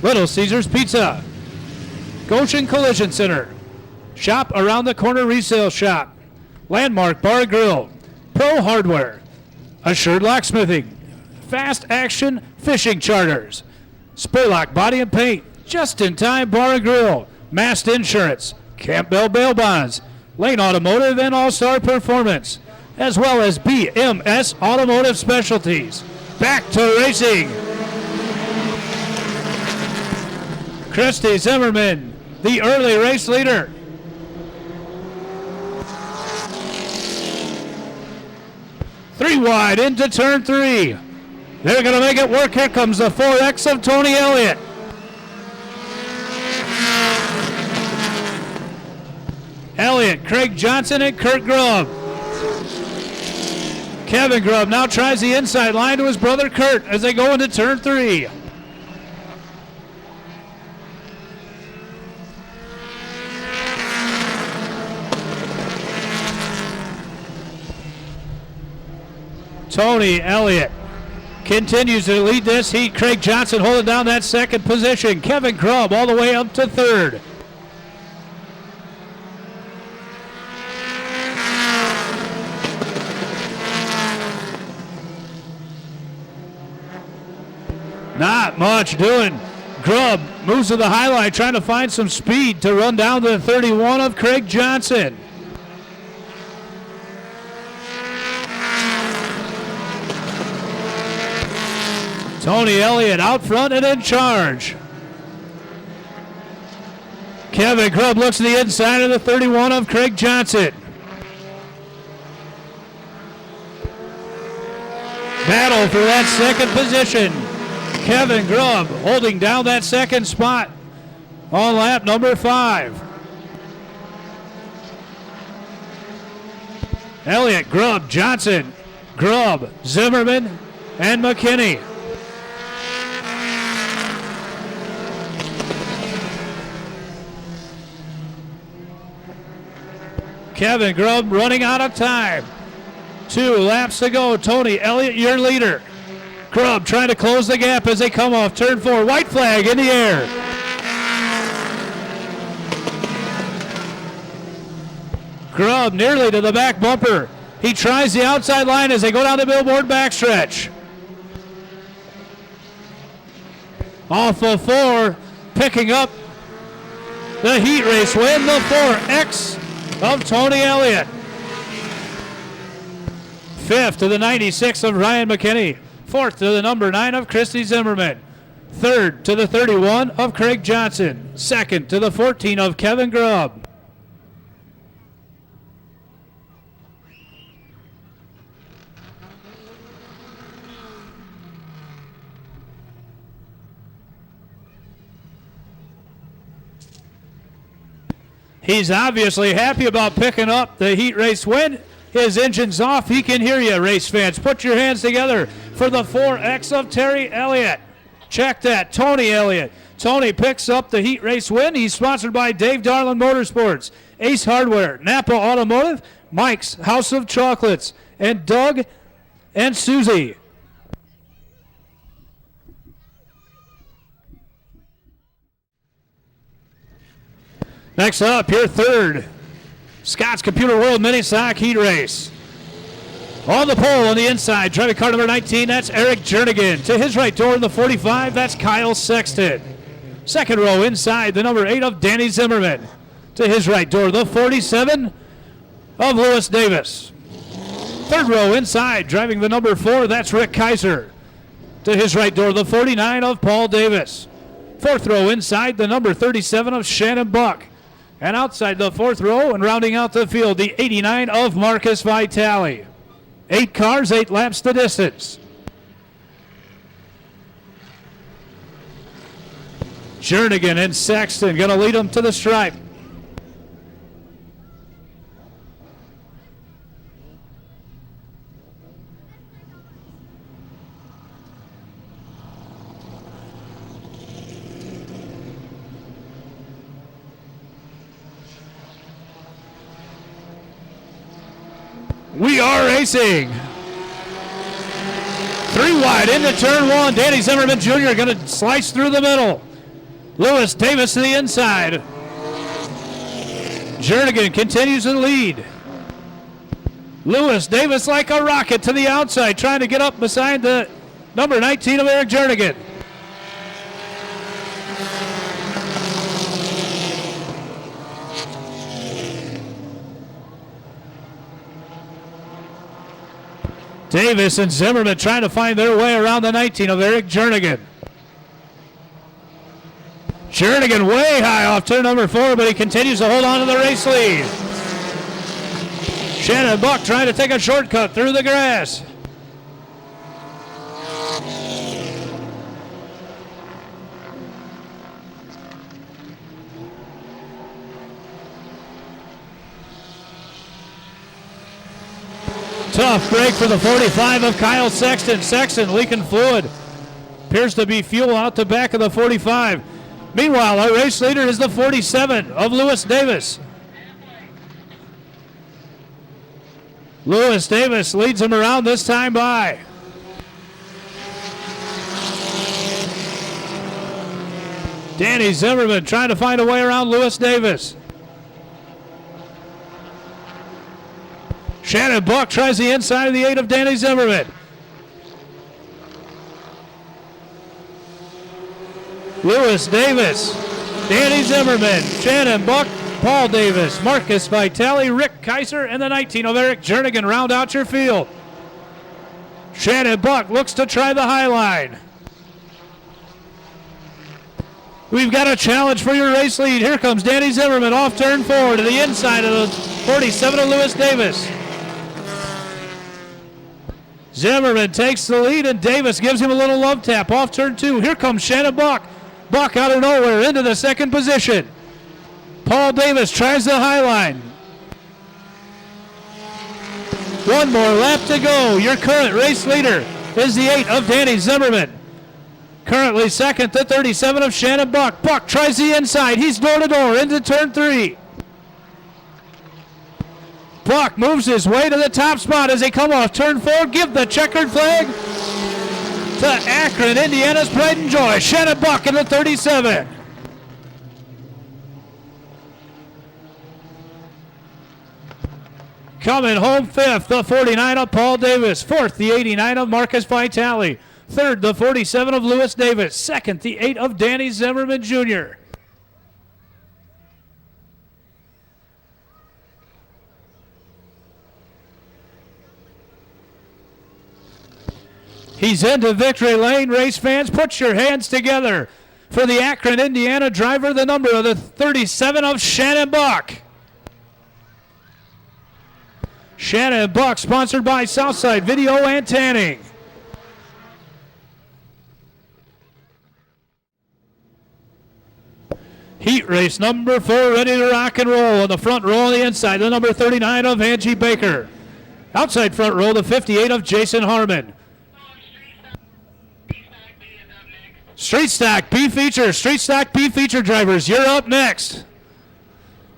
Little Caesars Pizza, Goshen Collision Center, Shop Around the Corner Resale Shop, Landmark Bar Grill, Pro Hardware, Assured Locksmithing, Fast Action Fishing Charters, Spurlock Body and Paint, Just in Time Bar and Grill, Mast Insurance, Campbell Bail Bonds, Lane Automotive, and All-Star Performance, as well as BMS Automotive Specialties. Back to racing. Christy Zimmerman, the early race leader. Three wide into turn 3. They're going to make it work. Here comes the 4X of Tony Elliott. Elliott, Craig Johnson, and Kurt Grubb. Kevin Grubb now tries the inside line to his brother Kurt as they go into turn 3. Tony Elliott continues to lead this heat. Craig Johnson holding down that second position. Kevin Grubb all the way up to third. Not much doing. Grubb moves to the highlight, trying to find some speed to run down the 31 of Craig Johnson. Tony Elliott out front and in charge. Kevin Grubb looks to the inside of the 31 of Craig Johnson. Battle for that second position. Kevin Grubb holding down that second spot on lap number 5. Elliott, Grubb, Johnson, Grubb, Zimmerman, and McKinney. Kevin Grubb running out of time. 2 laps to go. Tony Elliott, your leader. Grubb trying to close the gap as they come off turn 4. White flag in the air. Grubb nearly to the back bumper. He tries the outside line as they go down the Billboard backstretch. Off of 4, picking up the heat race win, the 4X of Tony Elliott. 5th to the 96 of Ryan McKinney. 4th to the number 9 of Christy Zimmerman. 3rd to the 31 of Craig Johnson. 2nd to the 14 of Kevin Grubb. He's obviously happy about picking up the heat race win. His engine's off. He can hear you, race fans. Put your hands together for the 4X of Terry Elliott. Check that, Tony Elliott. Tony picks up the heat race win. He's sponsored by Dave Darland Motorsports, Ace Hardware, Napa Automotive, Mike's House of Chocolates, and Doug and Susie. Next up, your third Scott's Computer World Mini Stock Heat Race. On the pole on the inside, driving car number 19, that's Eric Jernigan. To his right door in the 45, that's Kyle Sexton. Second row inside, the number 8 of Danny Zimmerman. To his right door, the 47 of Lewis Davis. Third row inside, driving the number 4, that's Rick Kaiser. To his right door, the 49 of Paul Davis. Fourth row inside, the number 37 of Shannon Buck. And outside the fourth row and rounding out the field, the 89 of Marcus Vitale. 8 cars, 8 laps the distance. Jernigan and Sexton going to lead them to the stripe. We are racing. 3 wide into turn 1. Danny Zimmerman Jr. going to slice through the middle. Lewis Davis to the inside. Jernigan continues to lead. Lewis Davis like a rocket to the outside, trying to get up beside the number 19 of Eric Jernigan. Davis and Zimmerman trying to find their way around the 19 of Eric Jernigan. Jernigan way high off turn number 4, but he continues to hold on to the race lead. Shannon Buck trying to take a shortcut through the grass. Tough break for the 45 of Kyle Sexton. Sexton leaking fluid. Appears to be fuel out the back of the 45. Meanwhile, our race leader is the 47 of Lewis Davis. Lewis Davis leads him around this time by. Danny Zimmerman trying to find a way around Lewis Davis. Shannon Buck tries the inside of the 8 of Danny Zimmerman. Lewis Davis, Danny Zimmerman, Shannon Buck, Paul Davis, Marcus Vitale, Rick Kaiser, and the 19 of Eric Jernigan round out your field. Shannon Buck looks to try the high line. We've got a challenge for your race lead. Here comes Danny Zimmerman off turn 4 to the inside of the 47 of Lewis Davis. Zimmerman takes the lead and Davis gives him a little love tap off turn 2. Here comes Shannon Buck. Buck out of nowhere into the second position. Paul Davis tries the high line. One more lap to go. Your current race leader is the 8 of Danny Zimmerman. Currently second, the 37 of Shannon Buck. Buck tries the inside. He's door to door into turn 3. Buck moves his way to the top spot as they come off turn 4. Give the checkered flag to Akron, Indiana's pride and joy. Shannon Buck in the 37. Coming home 5th, the 49 of Paul Davis. 4th, the 89 of Marcus Vitale. 3rd, the 47 of Lewis Davis. 2nd, the 8 of Danny Zimmerman Jr. He's into victory lane. Race fans, put your hands together for the Akron, Indiana driver, the number of the 37 of Shannon Buck. Shannon Buck, sponsored by Southside Video and Tanning. Heat race number 4, ready to rock and roll. On the front row on the inside, the number 39 of Angie Baker. Outside front row, the 58 of Jason Harmon. Street Stock B feature drivers, you're up next.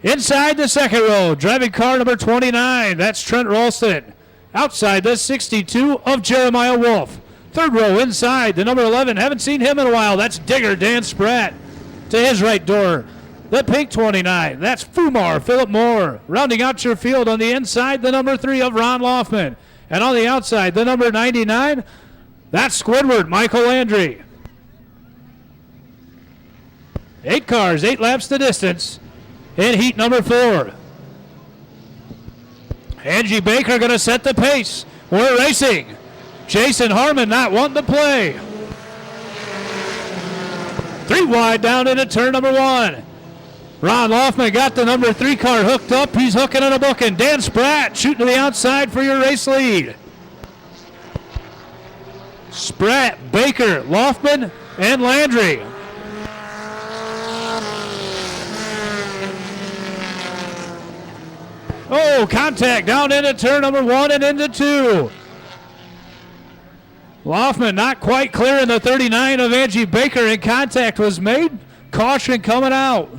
Inside the second row, driving car number 29, that's Trent Ralston. Outside the 62 of Jeremiah Wolf. Third row inside, the number 11, haven't seen him in a while, that's Digger Dan Spratt. To his right door, the pink 29, that's Fumar Philip Moore. Rounding out your field on the inside, the number 3 of Ron Laufman. And on the outside, the number 99, that's Squidward Michael Landry. 8 cars, 8 laps the distance in heat number 4. Angie Baker going to set the pace. We're racing. Jason Harmon not wanting to play. 3 wide down into turn number 1. Ron Laufman got the number 3 car hooked up. He's hooking and a booking. Dan Spratt shooting to the outside for your race lead. Spratt, Baker, Laufman, and Landry. Oh, contact down into turn number 1 and into 2. Laufman not quite clearing the 39 of Angie Baker, and contact was made. Caution coming out.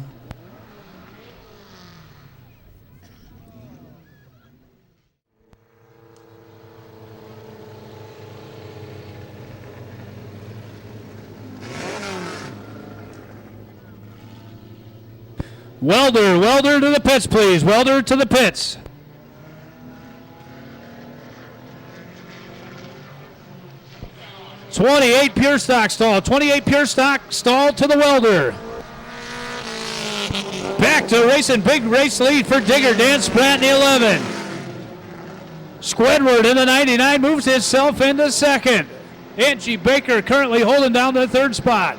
Welder to the pits, please. Welder to the pits. .28 pure stock stall. 28 pure stock stall to the welder. Back to racing, big race lead for Digger Dan Spratt in the 11. Squidward in the 99 moves himself into second. Angie Baker currently holding down the third spot.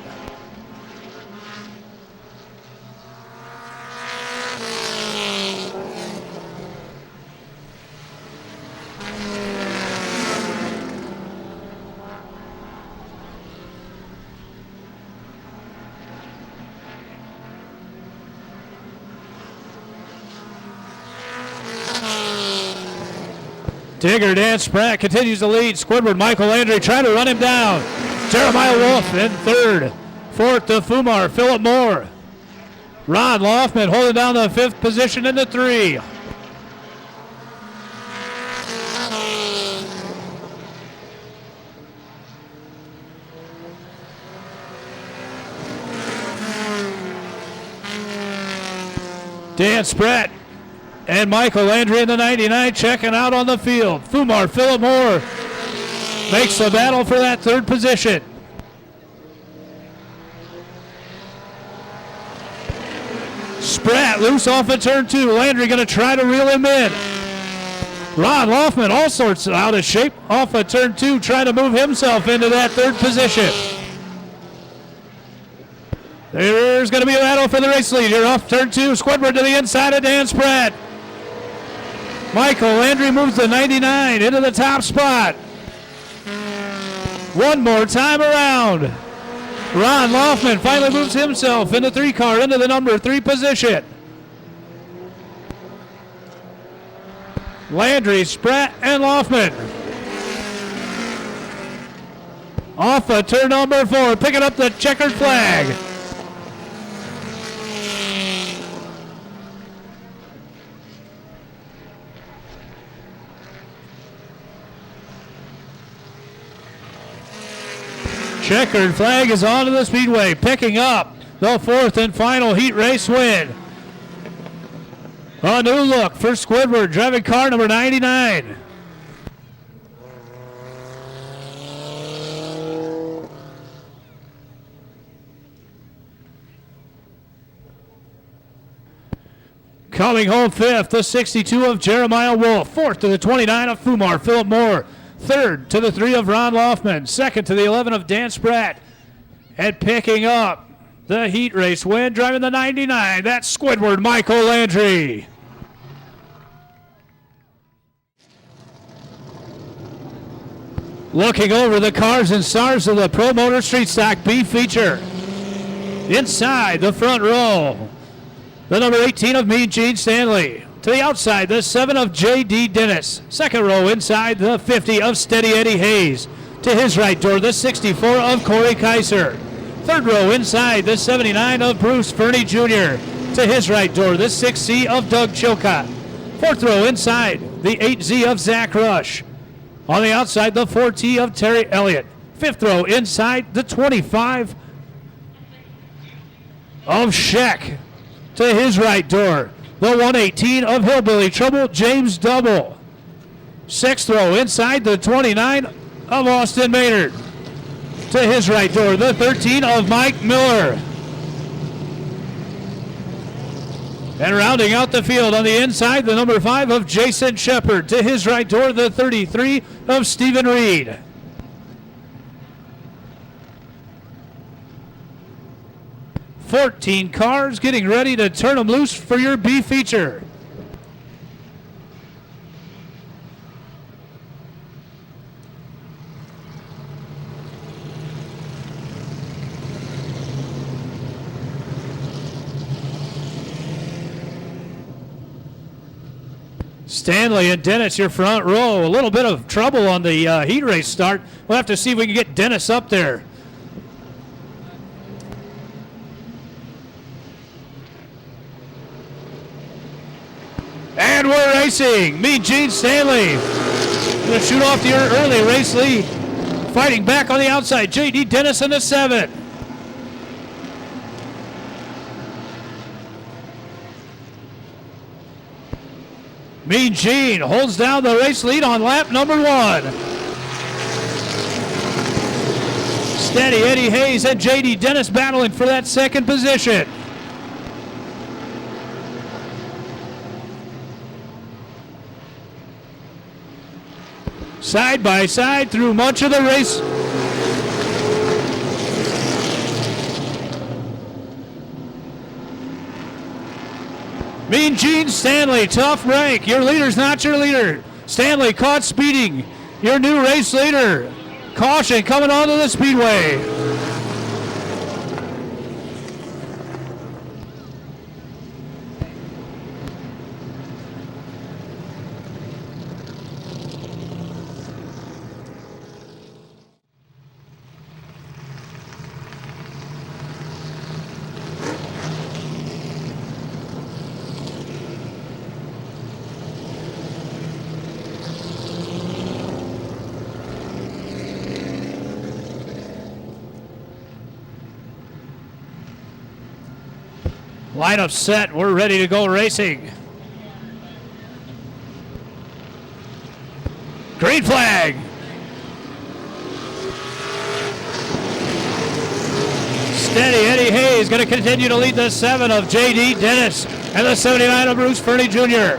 Digger Dan Spratt continues to lead. Squidward Michael Landry trying to run him down. Jeremiah Wolf in third. Fourth to Fumar Philip Moore. Ron Laufman holding down the 5th position in the 3. Dan Spratt and Michael Landry in the 99 checking out on the field. Fumar Philip Moore makes the battle for that third position. Spratt loose off of turn 2. Landry going to try to reel him in. Ron Laufman all sorts out of shape off of turn 2, trying to move himself into that third position. There's going to be a battle for the race lead here off turn 2. Squidward to the inside of Dan Spratt. Michael Landry moves the 99 into the top spot. One more time around. Ron Laufman finally moves himself in the 3 car into the number 3 position. Landry, Spratt, and Laufman. Off of turn number 4, picking up the checkered flag. Checkered flag is onto the speedway, picking up the 4th and final heat race win. A new look for Squidward, driving car number 99. Coming home 5th, the 62 of Jeremiah Wolf. 4th to the 29 of Fumar Philip Moore. 3rd to the 3 of Ron Laufman. 2nd to the 11 of Dan Spratt. And picking up the heat race win, driving the 99, that's Squidward Michael Landry. Looking over the cars and stars of the Pro Motor Street Stock B feature. Inside the front row, the number 18 of Mean Gene Stanley. To the outside, the 7 of J.D. Dennis. Second row inside, the 50 of Steady Eddie Hayes. To his right door, the 64 of Corey Kaiser. Third row inside, the 79 of Bruce Fernie Jr. To his right door, the 6C of Doug Chilcott. Fourth row inside, the 8Z of Zach Rush. On the outside, the 4T of Terry Elliott. Fifth row inside, the 25 of Sheck. To his right door, the 118 of Hillbilly Trouble, James Double. Sixth row inside, the 29 of Austin Maynard. To his right door, the 13 of Mike Miller. And rounding out the field on the inside, the number 5 of Jason Shepard. To his right door, the 33 of Stephen Reed. "14 cars getting ready to turn them loose for your B feature. Stanley and Dennis, your front row. A little bit of trouble on the heat race start. We'll have to see if we can get Dennis up there. And we're racing. Mean Gene Stanley going to shoot off the early race lead. Fighting back on the outside, J.D. Dennis in the 7. Mean Gene holds down the race lead on lap number 1. Steady Eddie Hayes and J.D. Dennis battling for that second position. Side by side through much of the race. Mean Gene Stanley, tough break. Your leader's not your leader. Stanley caught speeding. Your new race leader. Caution coming onto the speedway. Lineup set. We're ready to go racing. Green flag. Steady Eddie Hayes going to continue to lead the 7 of J.D. Dennis and the 79 of Bruce Fernie Jr.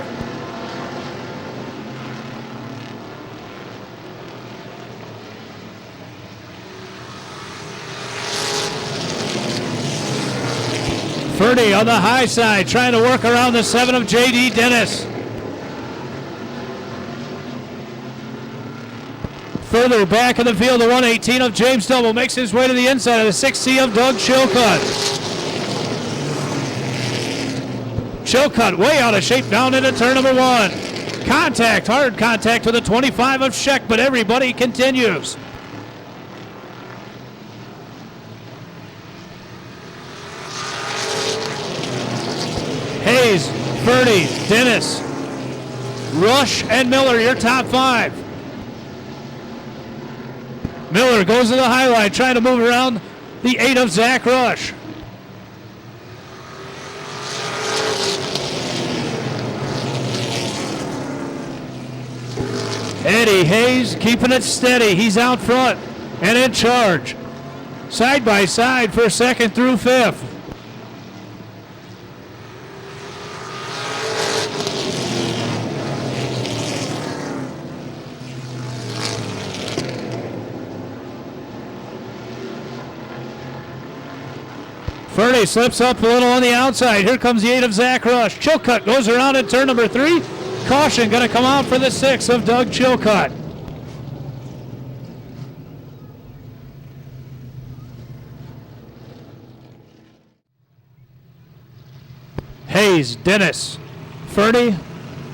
Fernie on the high side trying to work around the 7 of J.D. Dennis. Further back in the field, the 118 of James Double makes his way to the inside of the 6C of Doug Chilcutt. Chilcutt way out of shape down into turn number 1. Contact, hard contact with the 25 of Scheck, but everybody continues. Hayes, Fernie, Dennis, Rush, and Miller, your top 5. Miller goes to the high line, trying to move around the 8 of Zach Rush. Eddie Hayes keeping it steady. He's out front and in charge. Side by side for 2nd through 5th. Fernie slips up a little on the outside. Here comes the 8 of Zach Rush. Chilcutt goes around at turn number 3. Caution going to come out for the 6 of Doug Chilcutt. Hayes, Dennis, Fernie,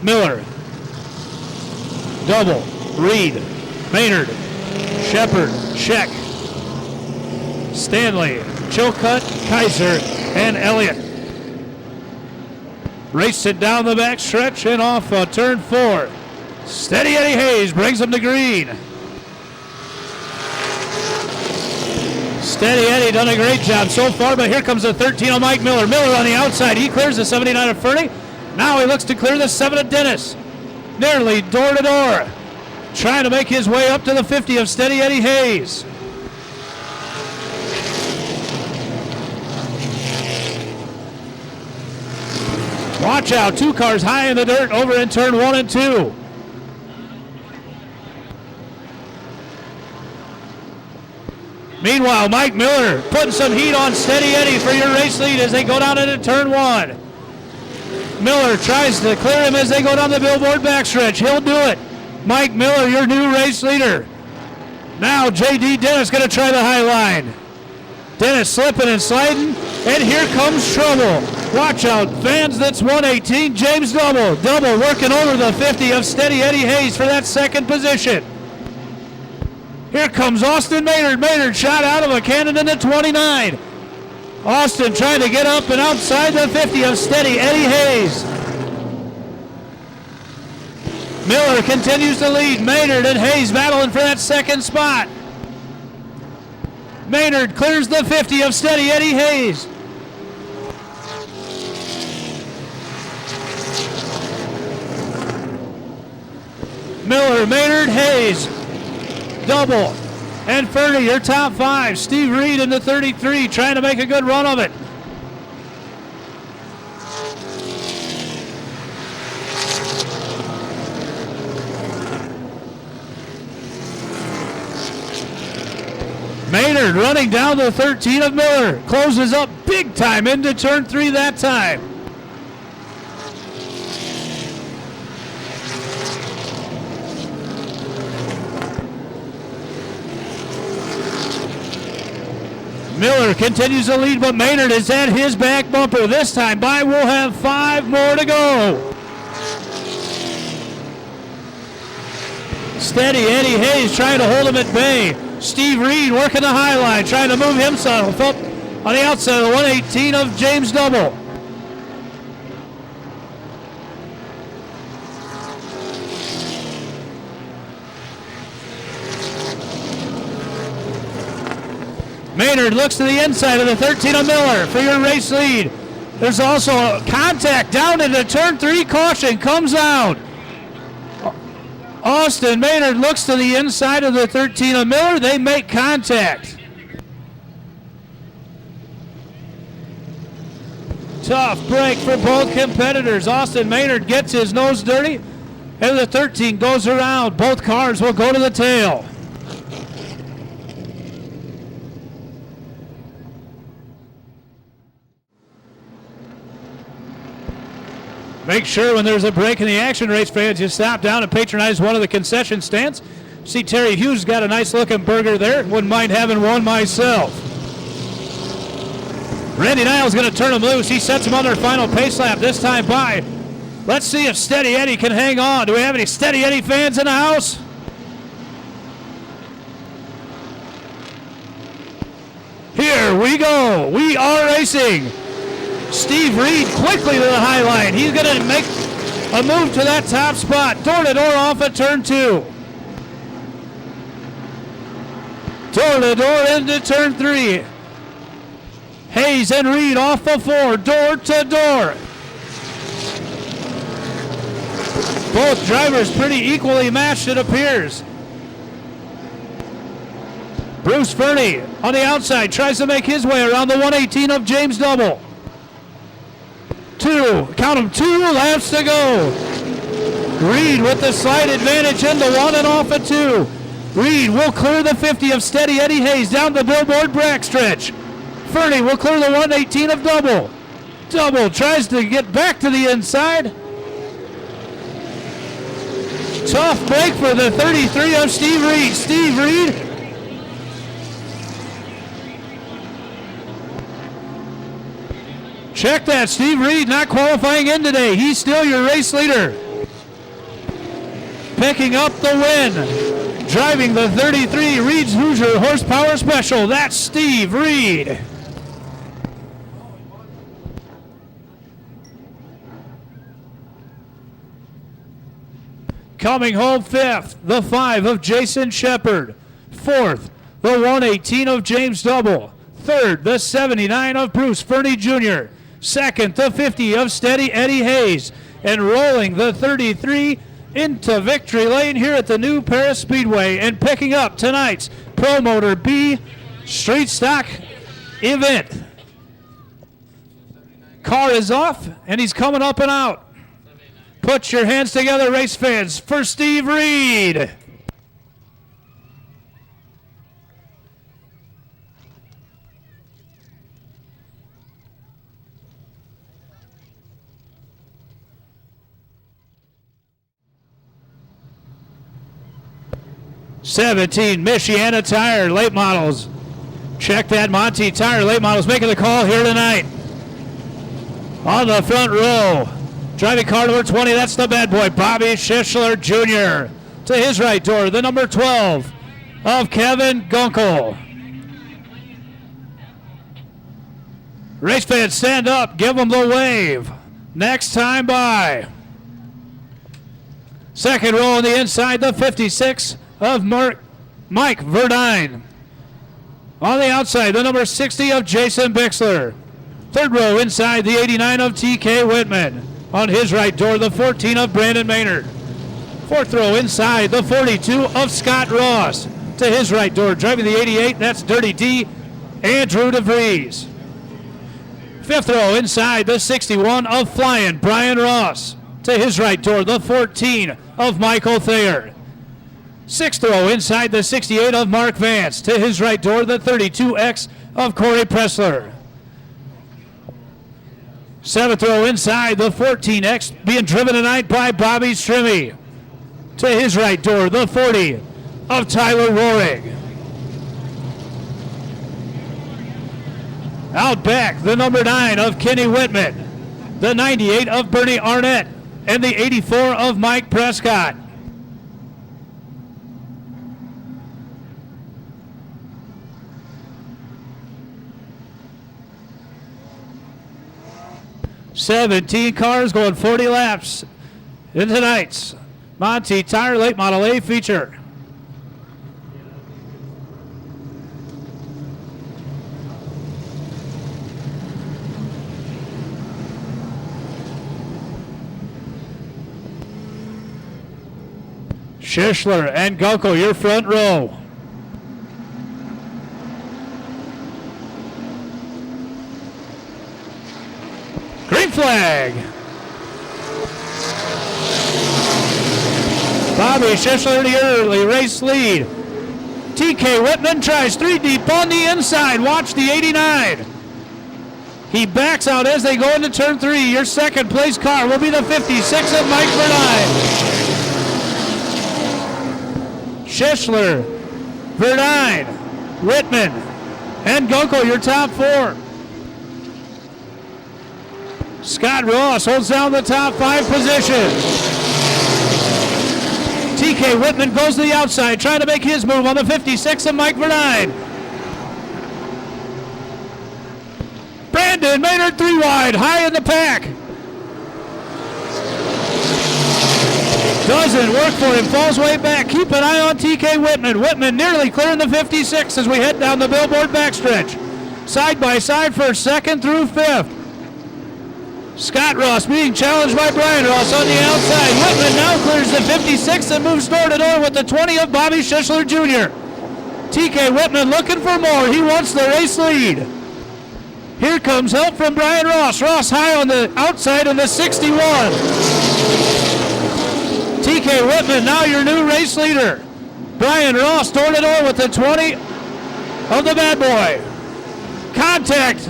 Miller, Double, Reed, Maynard, Shepard, Scheck, Stanley, Chilcutt, Kaiser, and Elliott. Race it down the back stretch and off turn 4. Steady Eddie Hayes brings him to green. Steady Eddie done a great job so far, but here comes the 13 of Mike Miller. Miller on the outside. He clears the 79 of Fernie. Now he looks to clear the 7 of Dennis. Nearly door to door. Trying to make his way up to the 50 of Steady Eddie Hayes. Watch out, 2 cars high in the dirt over in turn 1 and 2. Meanwhile, Mike Miller putting some heat on Steady Eddie for your race lead as they go down into turn 1. Miller tries to clear him as they go down the billboard backstretch. He'll do it. Mike Miller, your new race leader. Now J.D. Dennis going to try the high line. Dennis slipping and sliding, and here comes trouble. Watch out, fans, that's 118, James Double. Double working over the 50 of Steady Eddie Hayes for that 2nd position. Here comes Austin Maynard. Maynard shot out of a cannon in the 29. Austin trying to get up and outside the 50 of Steady Eddie Hayes. Miller continues to lead. Maynard and Hayes battling for that 2nd spot. Maynard clears the 50 of Steady Eddie Hayes. Miller, Maynard, Hayes, Double, and Fernie, your top 5. Steve Reed in the 33 trying to make a good run of it. Maynard running down the 13 of Miller. Closes up big time into turn 3 that time. Miller continues to lead, but Maynard is at his back bumper. This time by we'll have 5 more to go. Steady Eddie Hayes trying to hold him at bay. Steve Reed working the high line, trying to move himself up on the outside of the 118 of James Double. Maynard looks to the inside of the 13 of Miller for your race lead. There's also a contact down into turn 3. Caution comes out. Austin Maynard looks to the inside of the 13 of Miller. They make contact. Tough break for both competitors. Austin Maynard gets his nose dirty, and the 13 goes around. Both cars will go to the tail. Make sure when there's a break in the action, race fans, you stop down and patronize one of the concession stands. See Terry Hughes got a nice looking burger there. Wouldn't mind having one myself. Randy Niles going to turn him loose. He sets him on their final pace lap, this time by. Let's see if Steady Eddie can hang on. Do we have any Steady Eddie fans in the house? Here we go. We are racing. Steve Reed quickly to the high line. He's going to make a move to that top spot. Door to door off at turn 2. Door to door into turn 3. Hayes and Reed off of 4. Door to door. Both drivers pretty equally matched, it appears. Bruce Fernie on the outside tries to make his way around the 118 of James Double. Count them, 2 laps to go. Reed with the slight advantage into 1 and off at 2. Reed will clear the 50 of Steady Eddie Hayes down the billboard backstretch. Fernie will clear the 118 of Double. Double tries to get back to the inside. Tough break for the 33 of Steve Reed. Steve Reed check that, Steve Reed not qualifying in today. He's still your race leader. Picking up the win. Driving the 33 Reed's Hoosier Horsepower Special. That's Steve Reed. Coming home 5th, the 5 of Jason Shepard. 4th, the 118 of James Double. 3rd, the 79 of Bruce Fernie Jr. 2nd, the 50 of Steady Eddie Hayes. And rolling the 33 into victory lane here at the New Paris Speedway and picking up tonight's Pro Motor B Street Stock event. Car is off and he's coming up and out. Put your hands together, race fans, for Steve Reed. '17 Michiana Tire late models. Check that, Monty Tire late models making the call here tonight. On the front row, driving car number 20, that's the bad boy, Bobby Schischler Jr. To his right door, the number 12 of Kevin Gunkel. Race fans, stand up, give them the wave. Next time by. Second row on the inside, the 56 of Mike Verdine. On the outside, the number 60 of Jason Bixler. Third row inside, the 89 of TK Whitman. On his right door, the 14 of Brandon Maynard. Fourth row inside, the 42 of Scott Ross. To his right door, driving the 88, that's Dirty D, Andrew DeVries. Fifth row inside, the 61 of Flying Brian Ross. To his right door, the 14 of Michael Thayer. Sixth row inside, the 68 of Mark Vance. To his right door, the 32X of Corey Pressler. Seventh row inside, the 14X being driven tonight by Bobby Strimmy. To his right door, the 40 of Tyler Rohrig. Out back, the number 9 of Kenny Whitman. The 98 of Bernie Arnett. And the 84 of Mike Prescott. "17 cars going 40 laps in tonight's Monty Tire Late Model A feature. Schischler and Gunkel, your front row. Green flag. Bobby Schischler in the early race lead. TK Whitman tries 3 deep on the inside. Watch the 89. He backs out as they go into turn 3. Your second place car will be the 56 of Mike Verdine. Schischler, Verdine, Whitman, and Gunkel, your top 4. Scott Ross holds down the top 5 position. TK Whitman goes to the outside, trying to make his move on the 56 of Mike Verdine. Brandon Maynard 3 wide, high in the pack. Doesn't work for him, falls way back. Keep an eye on TK Whitman. Whitman nearly clearing the 56 as we head down the Billboard backstretch. Side by side for 2nd through 5th. Scott Ross being challenged by Brian Ross on the outside. Whitman now clears the 56 and moves door to door with the 20 of Bobby Schischler Jr. TK Whitman looking for more. He wants the race lead. Here comes help from Brian Ross. Ross high on the outside in the 61. TK Whitman now your new race leader. Brian Ross door to door with the 20 of the bad boy. Contact.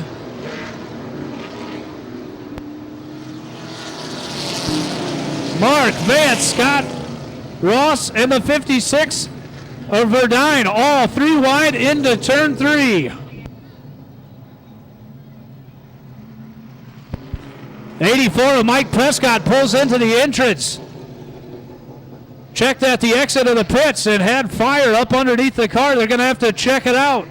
Mark Vance, Scott Ross, and the 56 of Verdine, all 3 wide into turn 3. 84 of Mike Prescott pulls into the entrance. Checked at the exit of the pits and had fire up underneath the car. They're going to have to check it out.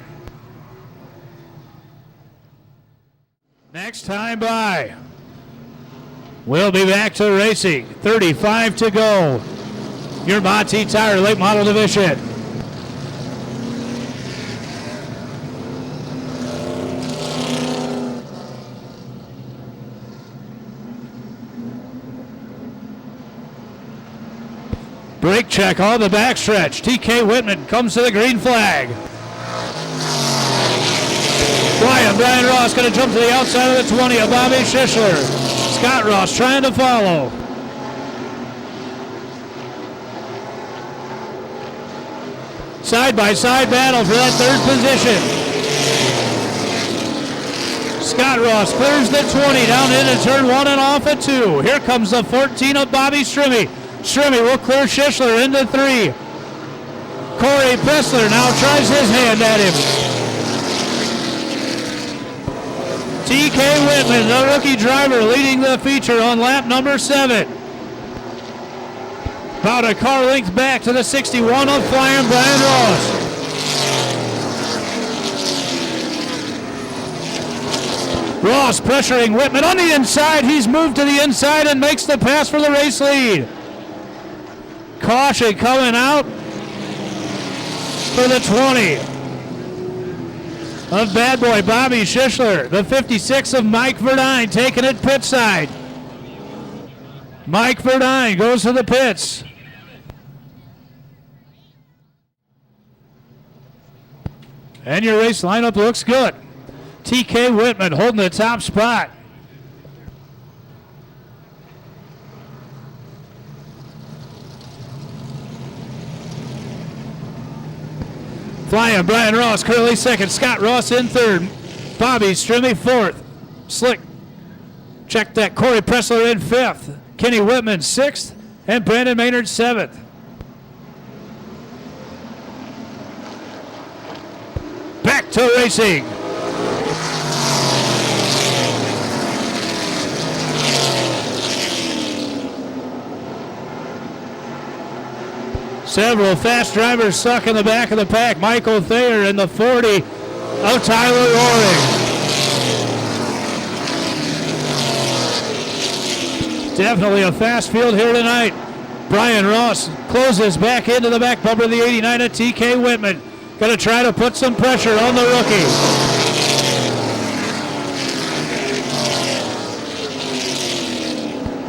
Next time by. We'll be back to racing. 35 to go. Your Monty Tire Late Model Division. Brake check on the backstretch. TK Whitman comes to the green flag. Brian Ross going to jump to the outside of the 20 of Bobby Schischler. Scott Ross trying to follow. Side-by-side battle for that 3rd position. Scott Ross clears the 20 down into turn 1 and off at 2. Here comes the 14 of Bobby Strimmy. Strimmy will clear Schischler into 3. Corey Pressler now tries his hand at him. TK Whitman, the rookie driver, leading the feature on lap number 7. About a car length back to the 61 of Flying Brian Ross. Ross pressuring Whitman on the inside. He's moved to the inside and makes the pass for the race lead. Caution coming out for the 20 of bad boy Bobby Schischler. The 56 of Mike Verdine taking it pit side. Mike Verdine goes to the pits. And your race lineup looks good. TK Whitman holding the top spot. Flying Brian Ross currently 2nd. Scott Ross in 3rd. Bobby Strimmy 4th. Slick. Check that. Corey Pressler in 5th. Kenny Whitman 6th. And Brandon Maynard 7th. Back to racing. Several fast drivers stuck in the back of the pack. Michael Thayer in the 40 of Tyler Roaring. Definitely a fast field here tonight. Brian Ross closes back into the back bumper of the 89 of TK Whitman. Going to try to put some pressure on the rookie.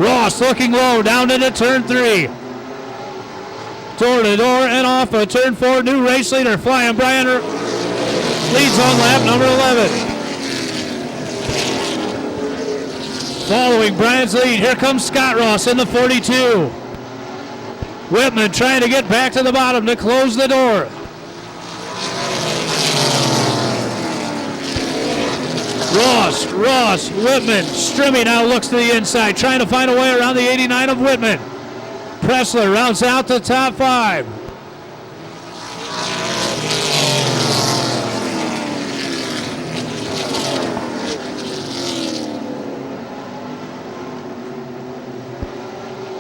Ross looking low down into turn 3. door to door and off a turn 4. New race leader, Flying Brian, leads on lap number 11. Following Brian's lead, here comes Scott Ross in the 42. Whitman trying to get back to the bottom to close the door. Ross, Whitman, Strimmy now looks to the inside, trying to find a way around the 89 of Whitman. Pressler rounds out the top 5.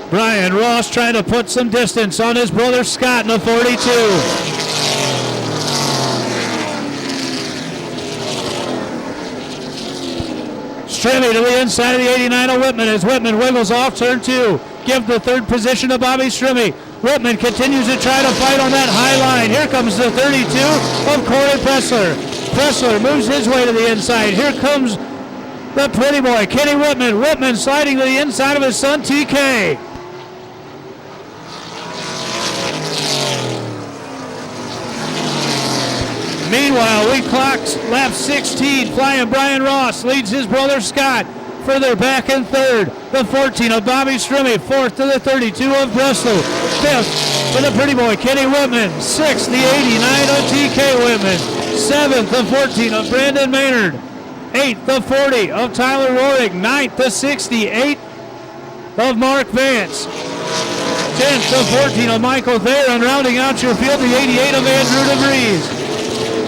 Brian Ross trying to put some distance on his brother Scott in the 42. Strimmy to the inside of the 89 of Whitman as Whitman wiggles off turn 2. Give the third position to Bobby Strimmy. Whitman continues to try to fight on that high line. Here comes the 32 of Corey Pressler. Pressler moves his way to the inside. Here comes the pretty boy, Kenny Whitman. Whitman sliding to the inside of his son, TK. Meanwhile, we clocked lap 16. Flying Brian Ross leads his brother Scott further back in third. The 14 of Bobby Strimmy. Fourth to the 32 of Breslow. Fifth for the pretty boy, Kenny Whitman. Sixth, the 89 of TK Whitman. Seventh, the 14 of Brandon Maynard. Eighth, the 40 of Tyler Rohrig. Ninth, the 68 of Mark Vance. 10th, the 14 of Michael Thayer. And rounding out your field, the 88 of Andrew DeVries.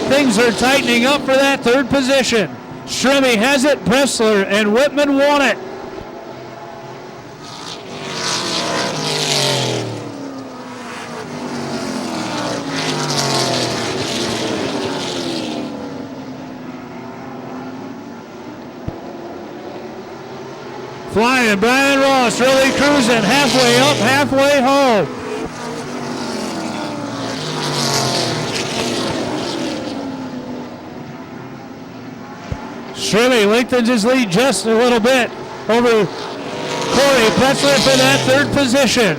Things are tightening up for that third position. Strimmy has it, Pressler and Whitman won it. Flying Brian Ross really cruising, halfway up, halfway home. Strimmy lengthens his lead just a little bit over Corey Pressler for that third position.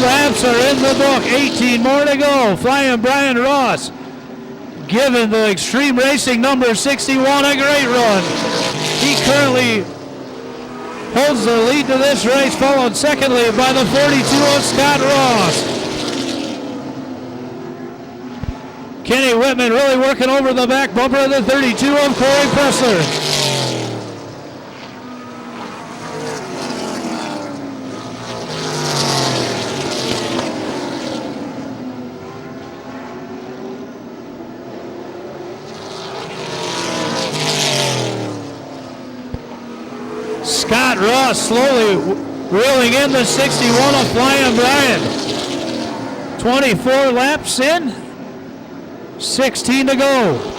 Laps are in the book, 18 more to go. Flying Brian Ross giving the Extreme Racing number 61 a great run. He currently holds the lead to this race, followed secondly by the 42 of Scott Ross. Kenny Whitman really working over the back bumper of the 32 of Corey Pressler. Scott Ross slowly reeling in the 61 of Flying Brian. 24 laps in, 16 to go.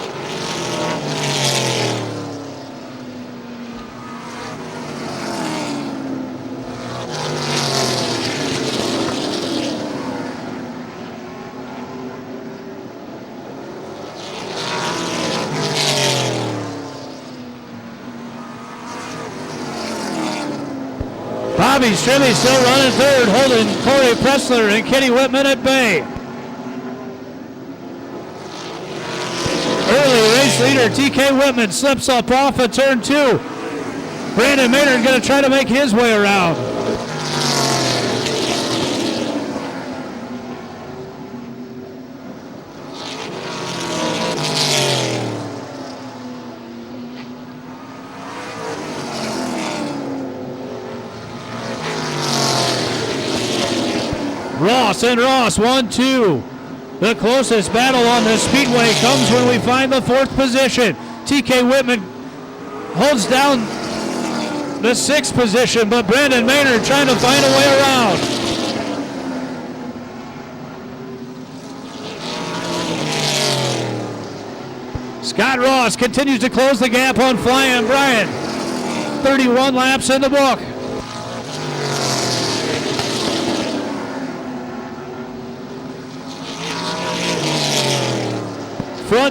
Bobby Strimmy still running third, holding Corey Pressler and Kenny Whitman at bay. Early race leader TK Whitman slips up off of turn 2. Brandon Maynard going to try to make his way around. Ross and Ross, 1-2. The closest battle on the speedway comes when we find the fourth position. TK Whitman holds down the 6th position, but Brandon Maynard trying to find a way around. Scott Ross continues to close the gap on Flying Brian. 31 laps in the book.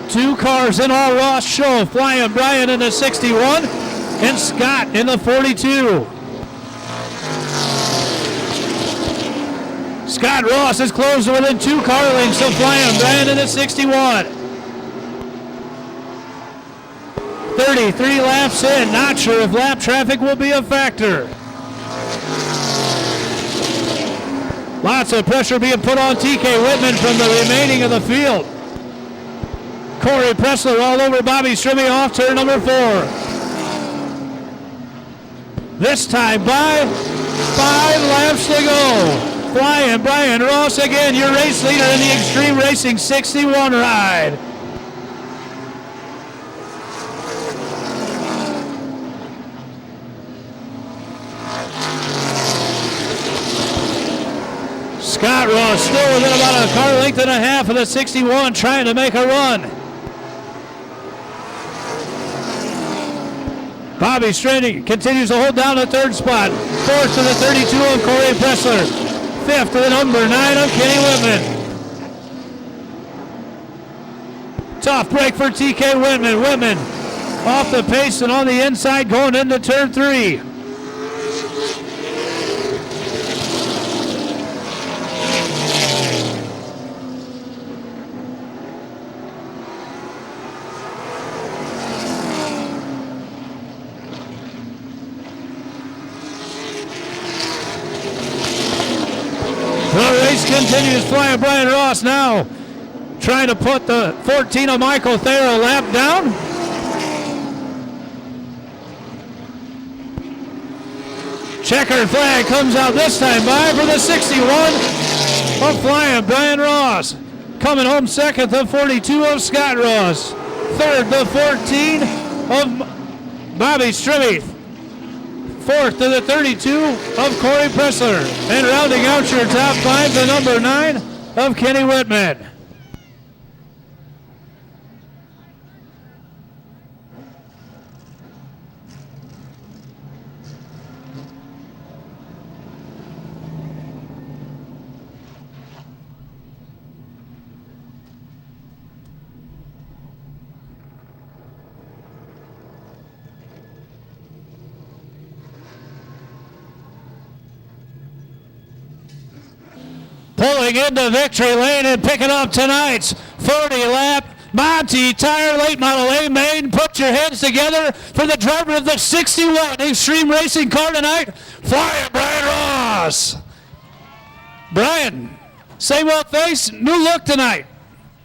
two cars in all Ross show. Flying Brian in the 61 and Scott in the 42. Scott Ross is closed within 2 car lengths of Flying Brian in the 61. 33 laps in. Not sure if lap traffic will be a factor. Lots of pressure being put on TK Whitman from the remaining of the field. Corey Pressler all over Bobby Strimmy off turn number 4. This time by 5 laps to go. Flying Brian Ross again, your race leader in the Extreme Racing 61 ride. Scott Ross still within about a car length and a half of the 61, trying to make a run. Bobby Strimmy continues to hold down the 3rd spot. 4th to the 32 of Corey Pressler. 5th to the number 9 of Kenny Whitman. Tough break for TK Whitman. Whitman off the pace and on the inside going into turn 3. The race continues. Flying Brian Ross now trying to put the 14 of Michael Thayer a lap down. Checkered flag comes out this time by for the 61 of Flying Brian Ross. Coming home 2nd, the 42 of Scott Ross. 3rd, the 14 of Bobby Strimmy. 4th to the 32 of Corey Pressler. And rounding out your top 5, the number 9 of Kenny Whitman. Pulling into victory lane and picking up tonight's 40-lap Monty Tire Late Model A main. Put your hands together for the driver of the 61 Extreme Racing car tonight, Flying Brian Ross. Brian, same old face, new look tonight.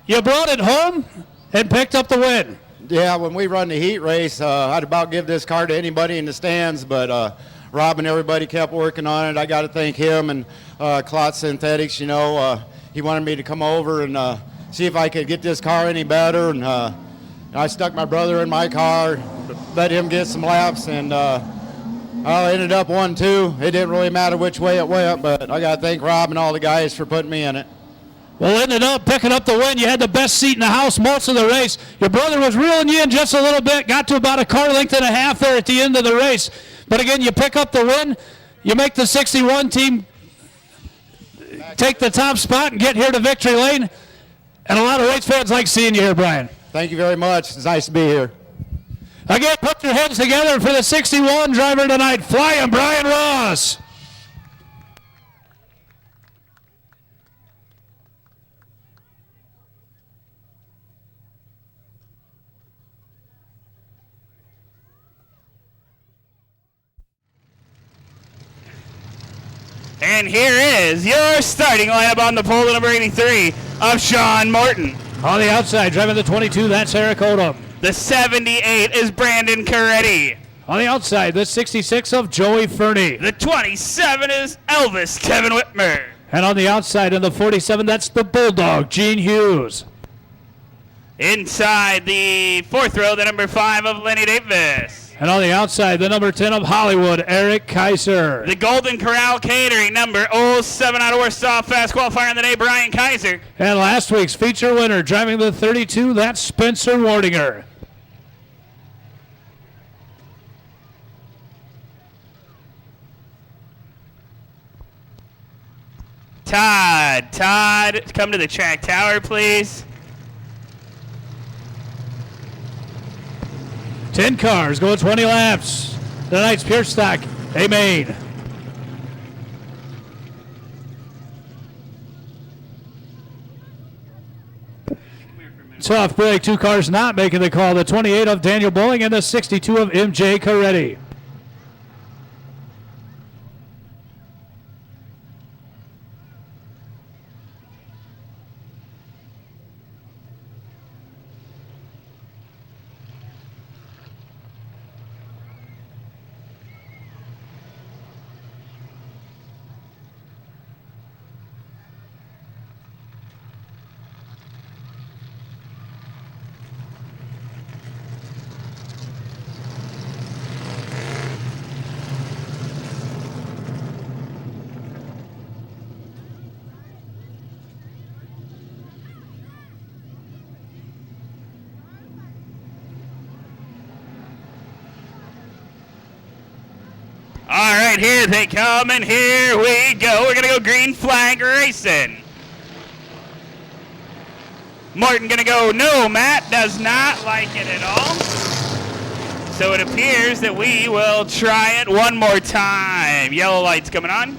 You brought it home and picked up the win. Yeah, when we run the heat race, I'd about give this car to anybody in the stands, but Rob and everybody kept working on it. I got to thank him and Klotz Synthetics. He wanted me to come over and see if I could get this car any better. And I stuck my brother in my car, let him get some laps, and I ended up 1-2. It didn't really matter which way it went, but I got to thank Rob and all the guys for putting me in it. Well, ended up picking up the win. You had the best seat in the house most of the race. Your brother was reeling you in just a little bit, got to about a car length and a half there at the end of the race. But again, you pick up the win. You make the 61 team take the top spot and get here to victory lane. And a lot of race fans like seeing you here, Brian. Thank you very much. It's nice to be here. Again, put your heads together for the 61 driver tonight, Flying Brian Ross. And here is your starting lineup on the pole, the number 83 of Sean Morton. On the outside, driving the 22, that's Eric Odom. The 78 is Brandon Coretti. On the outside, the 66 of Joey Fernie. The 27 is Elvis Kevin Whitmer. And on the outside, in the 47, that's the Bulldog, Gene Hughes. Inside the 4th row, the number 5 of Lenny Davis. And on the outside, the number 10 of Hollywood, Eric Kaiser. The Golden Corral Catering, number 07 out of Warsaw, fast qualifier on the day, Brian Kaiser. And last week's feature winner, driving the 32, that's Spencer Wardinger. Todd, come to the track tower, please. 10 cars going 20 laps. Tonight's Pure Stock, A main. Soft break, 2 cars not making the call. The 28 of Daniel Bowling and the 62 of MJ Coretti. All right, here they come, and here we go. We're going to go green flag racing. Morton going to go, no, Matt does not like it at all. So it appears that we will try it one more time. Yellow lights coming on.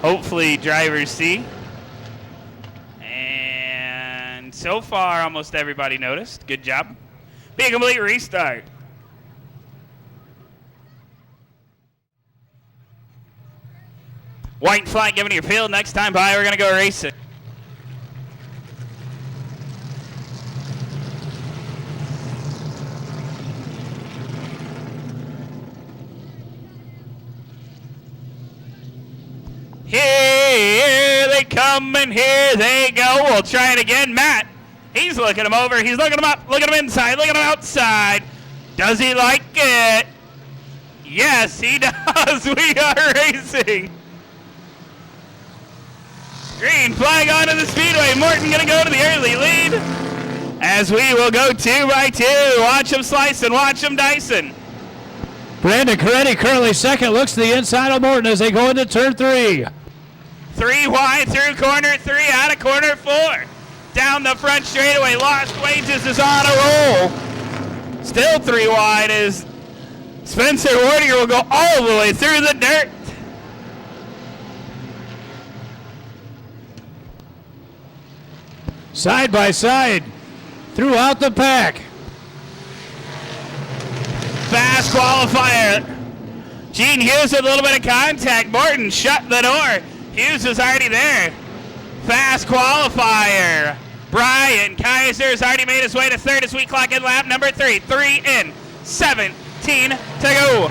Hopefully drivers see. And so far, almost everybody noticed. Good job. Be a complete restart. White flag given to your field. Next time by, we're going to go racing. Here they come and here they go. We'll try it again. Matt, he's looking him over. He's looking him up, looking him inside, looking him outside. Does he like it? Yes, he does. We are racing. Green flag onto the speedway. Morton going to go to the early lead as we will go 2 by 2. Watch him slicing, watch him dicing. Brandon Coretti currently second. Looks to the inside of Morton as they go into turn 3. 3 wide through corner 3, out of corner 4. Down the front straightaway. Lost Wages is on a roll. Still 3 wide as Spencer Wardiger will go all the way through the dirt. Side by side throughout the pack. Fast qualifier. Gene Hughes with a little bit of contact. Morton shut the door. Hughes was already there. Fast qualifier. Brian Kaiser has already made his way to third as we clock in lap number 3. 3 in, 17 to go.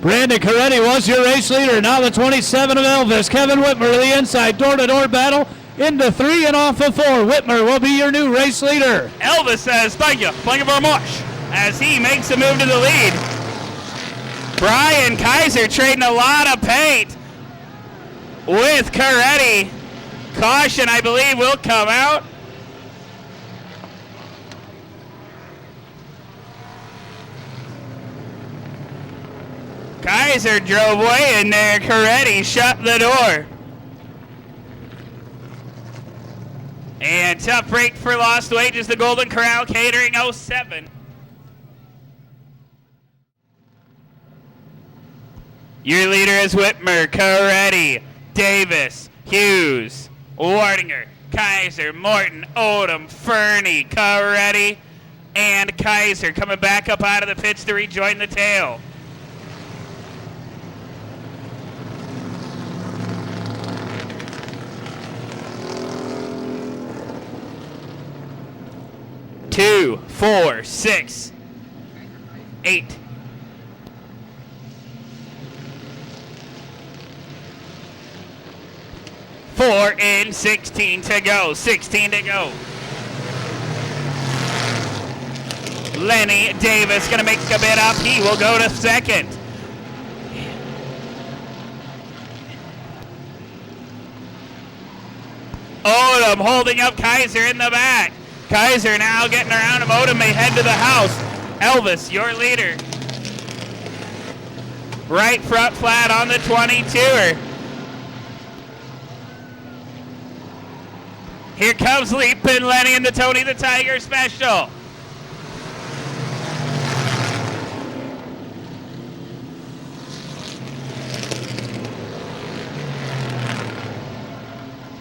Brandon Coretti was your race leader. Now the 27 of Elvis. Kevin Whitmer to the inside. Door-to-door battle into 3 and off of 4. Whitmer will be your new race leader. Elvis says, thank you very much, as he makes a move to the lead. Brian Kaiser trading a lot of paint with Coretti. Caution, I believe, will come out. Kaiser drove way in there. Coretti shut the door. And tough break for Lost Wages, the Golden Corral Catering 07. Your leader is Whitmer, Coretti, Davis, Hughes, Wardinger, Kaiser, Morton, Odom, Fernie, Coretti, and Kaiser coming back up out of the pits to rejoin the tail. Two, 4, 6, 8. Four in, 16 to go. 16 to go. Lenny Davis going to make a bid up. He will go to second. Odom holding up Kaiser in the back. Kaiser now getting around him. Odom may head to the house. Elvis, your leader. Right front flat on the 22er. Here comes Leapin' Lenny and the Tony the Tiger Special.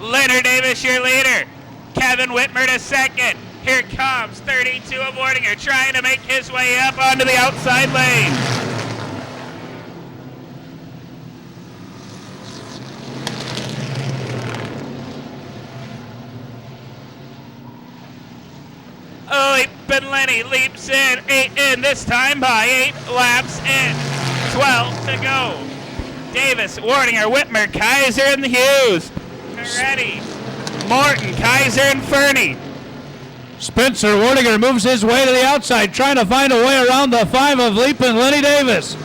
Leonard Davis, your leader. Kevin Whitmer to second. Here comes 32 of Wardinger trying to make his way up onto the outside lane. Leapin' Lenny leaps in, 8 in, this time by 8 laps in. 12 to go. Davis, Wardinger, Whitmer, Kaiser, and the Hughes. Ready. Morton, Kaiser, and Fernie. Spencer Wardinger moves his way to the outside, trying to find a way around the 5 of Leapin' Lenny Davis.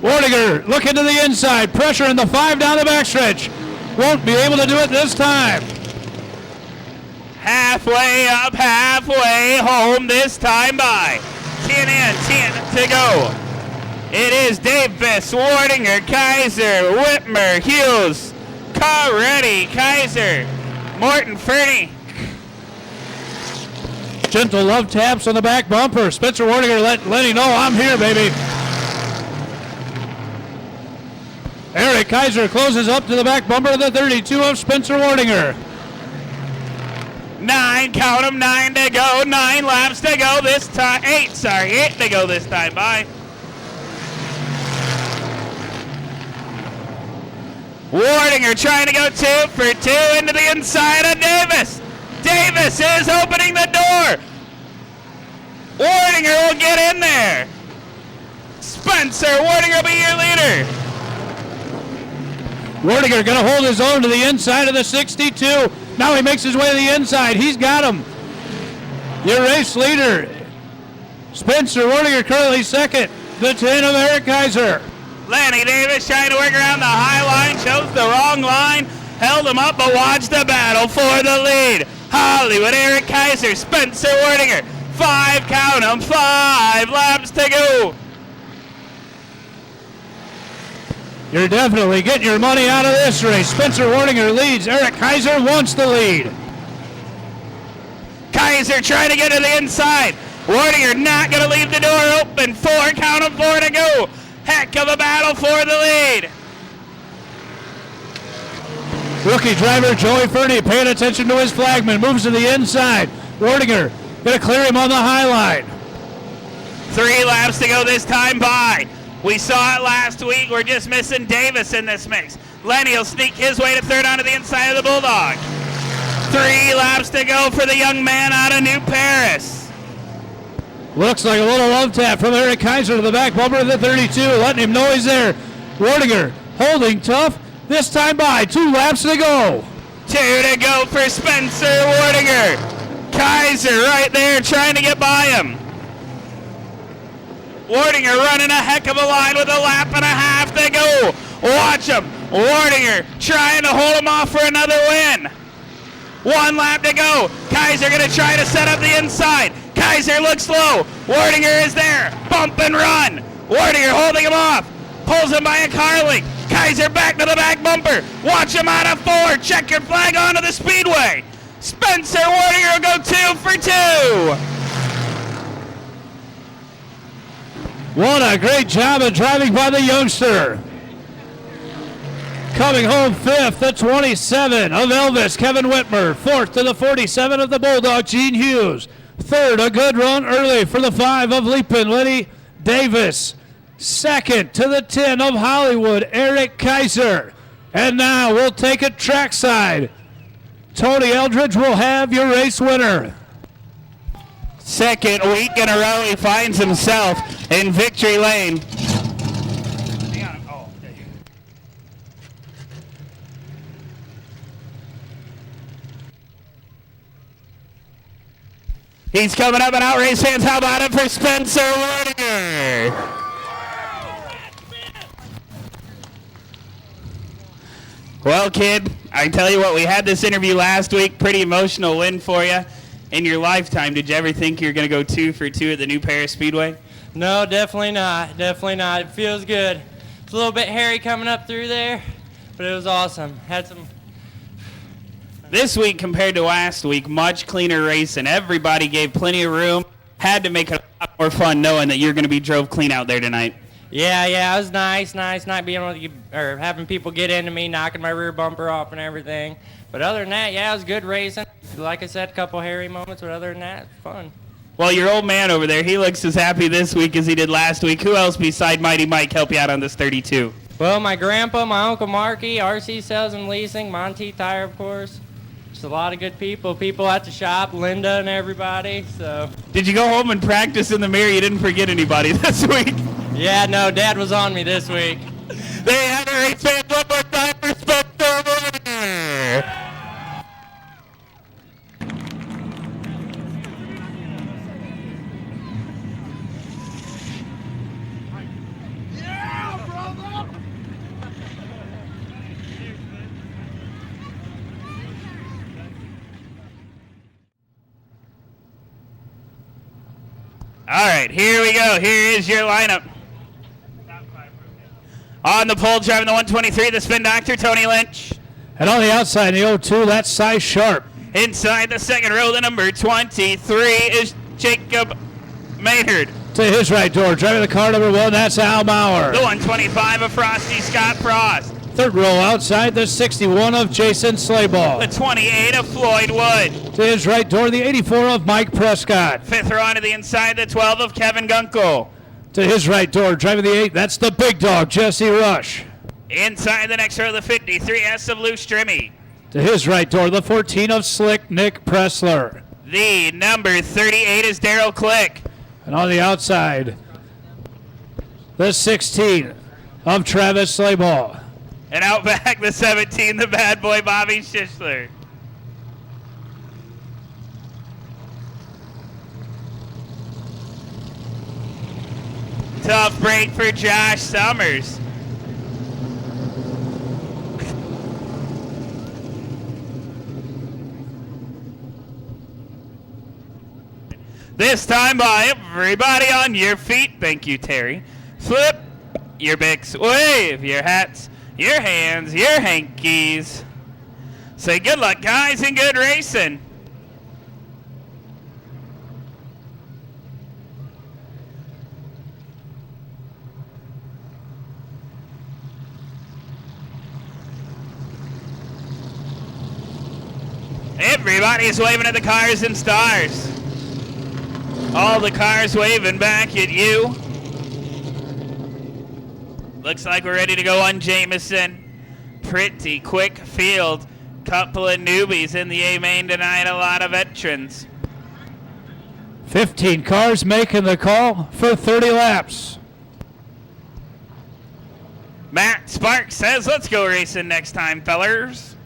Wardinger looking to the inside, pressure in the 5 down the backstretch. Won't be able to do it this time. Halfway up, halfway home, this time by 10 in, 10 to go. It is Davis, Wardinger, Kaiser, Whitmer, Hughes, Ready, Kaiser, Morton, Fernie. Gentle love taps on the back bumper. Spencer Wardinger let Lenny know, I'm here, baby. Eric Kaiser closes up to the back bumper of the 32 of Spencer Wardinger. 9, count them, 9 to go, 9 laps to go this time, 8 to go this time by. Wardinger trying to go 2 for 2 into the inside of Davis. Davis is opening the door. Wardinger will get in there. Spencer Wardinger will be your leader. Wardinger going to hold his own to the inside of the 62. Now he makes his way to the inside. He's got him. Your race leader, Spencer Wardinger, currently second. The 10 of Eric Kaiser. Lenny Davis trying to work around the high line, chose the wrong line, held him up, but watched the battle for the lead. Hollywood, Eric Kaiser, Spencer Wardinger, 5, count 'em, 5 laps to go. You're definitely getting your money out of this race. Spencer Wardinger leads. Eric Kaiser wants the lead. Kaiser trying to get to the inside. Wardinger not going to leave the door open. 4, count 'em, 4 to go. Heck of a battle for the lead. Rookie driver Joey Fernie paying attention to his flagman. Moves to the inside. Wardinger going to clear him on the high line. 3 laps to go this time by. We saw it last week. We're just missing Davis in this mix. Lenny will sneak his way to third onto the inside of the Bulldog. 3 laps to go for the young man out of New Paris. Looks like a little love tap from Eric Kaiser to the back bumper of the 32, letting him know he's there. Wardinger holding tough. This time by 2 laps to go. 2 to go for Spencer Wardinger. Kaiser right there trying to get by him. Wardinger running a heck of a line with a lap and a half to go. Watch him. Wardinger trying to hold him off for another win. 1 lap to go. Kaiser going to try to set up the inside. Kaiser looks low. Wardinger is there. Bump and run. Wardinger holding him off. Pulls him by a car link. Kaiser back to the back bumper. Watch him out of 4. Check your flag onto the speedway. Spencer Wardinger will go 2 for 2. What a great job of driving by the youngster. Coming home 5th, the 27 of Elvis, Kevin Whitmer. 4th to the 47 of the Bulldog, Gene Hughes. 3rd, a good run early for the 5 of Leapin' Lenny Davis. 2nd to the 10 of Hollywood, Eric Kaiser. And now we'll take it trackside. Tony Eldridge will have your race winner. 2nd week in a row he finds himself in victory lane. He's coming up and out, race fans. How about it for Spencer Wardinger? Well, kid, I tell you what, we had this interview last week. Pretty emotional win for you. In your lifetime, did you ever think you were going to go 2 for 2 at the New Paris Speedway? No, definitely not. Definitely not. It feels good. It's a little bit hairy coming up through there, but it was awesome. Had some. This week compared to last week, much cleaner racing. Everybody gave plenty of room. Had to make it a lot more fun knowing that you're going to be drove clean out there tonight. Yeah, it was nice not being able to having people get into me, knocking my rear bumper off and everything. But other than that, yeah, it was good racing. Like I said, a couple hairy moments, but other than that, fun. Well, your old man over there, he looks as happy this week as he did last week. Who else beside Mighty Mike help you out on this 32? Well, my grandpa, my Uncle Marky, RC Sales and Leasing, Monty Tire, of course. Just a lot of good people. People at the shop, Linda and everybody. So. Did you go home and practice in the mirror? You didn't forget anybody this week? Yeah, no, Dad was on me this week. They had a race fan one more time for Spencer Warner. All right, here we go. Here is your lineup. On the pole, driving the 123, the Spin Doctor, Tony Lynch. And on the outside, in the 02, that's Cy Sharp. Inside the second row, the number 23 is Jacob Maynard. To his right door, driving the car number 1, that's Al Maurer. The 125 of Frosty Scott Frost. Third row outside, the 61 of Jason Slayball. The 28 of Floyd Wood. To his right door, the 84 of Mike Prescott. Fifth row onto the inside, the 12 of Kevin Gunkel. To his right door, driving the 8, that's the big dog, Jesse Rush. Inside the next row, the 53S of Lou Strimmy. To his right door, the 14 of Slick Nick Pressler. The number 38 is Daryl Click. And on the outside, the 16 of Travis Slayball. And out back, the 17, the bad boy Bobby Schischler. Tough break for Josh Summers. This time by everybody on your feet. Thank you, Terry. Flip your bics, wave your hats, your hands, your hankies. Say good luck, guys, and good racing. Everybody's waving at the cars and stars. All the cars waving back at you. Looks like we're ready to go on Jameson. Pretty quick field. Couple of newbies in the A-main tonight, a lot of veterans. 15 cars making the call for 30 laps. Matt Sparks says, let's go racing next time, fellers.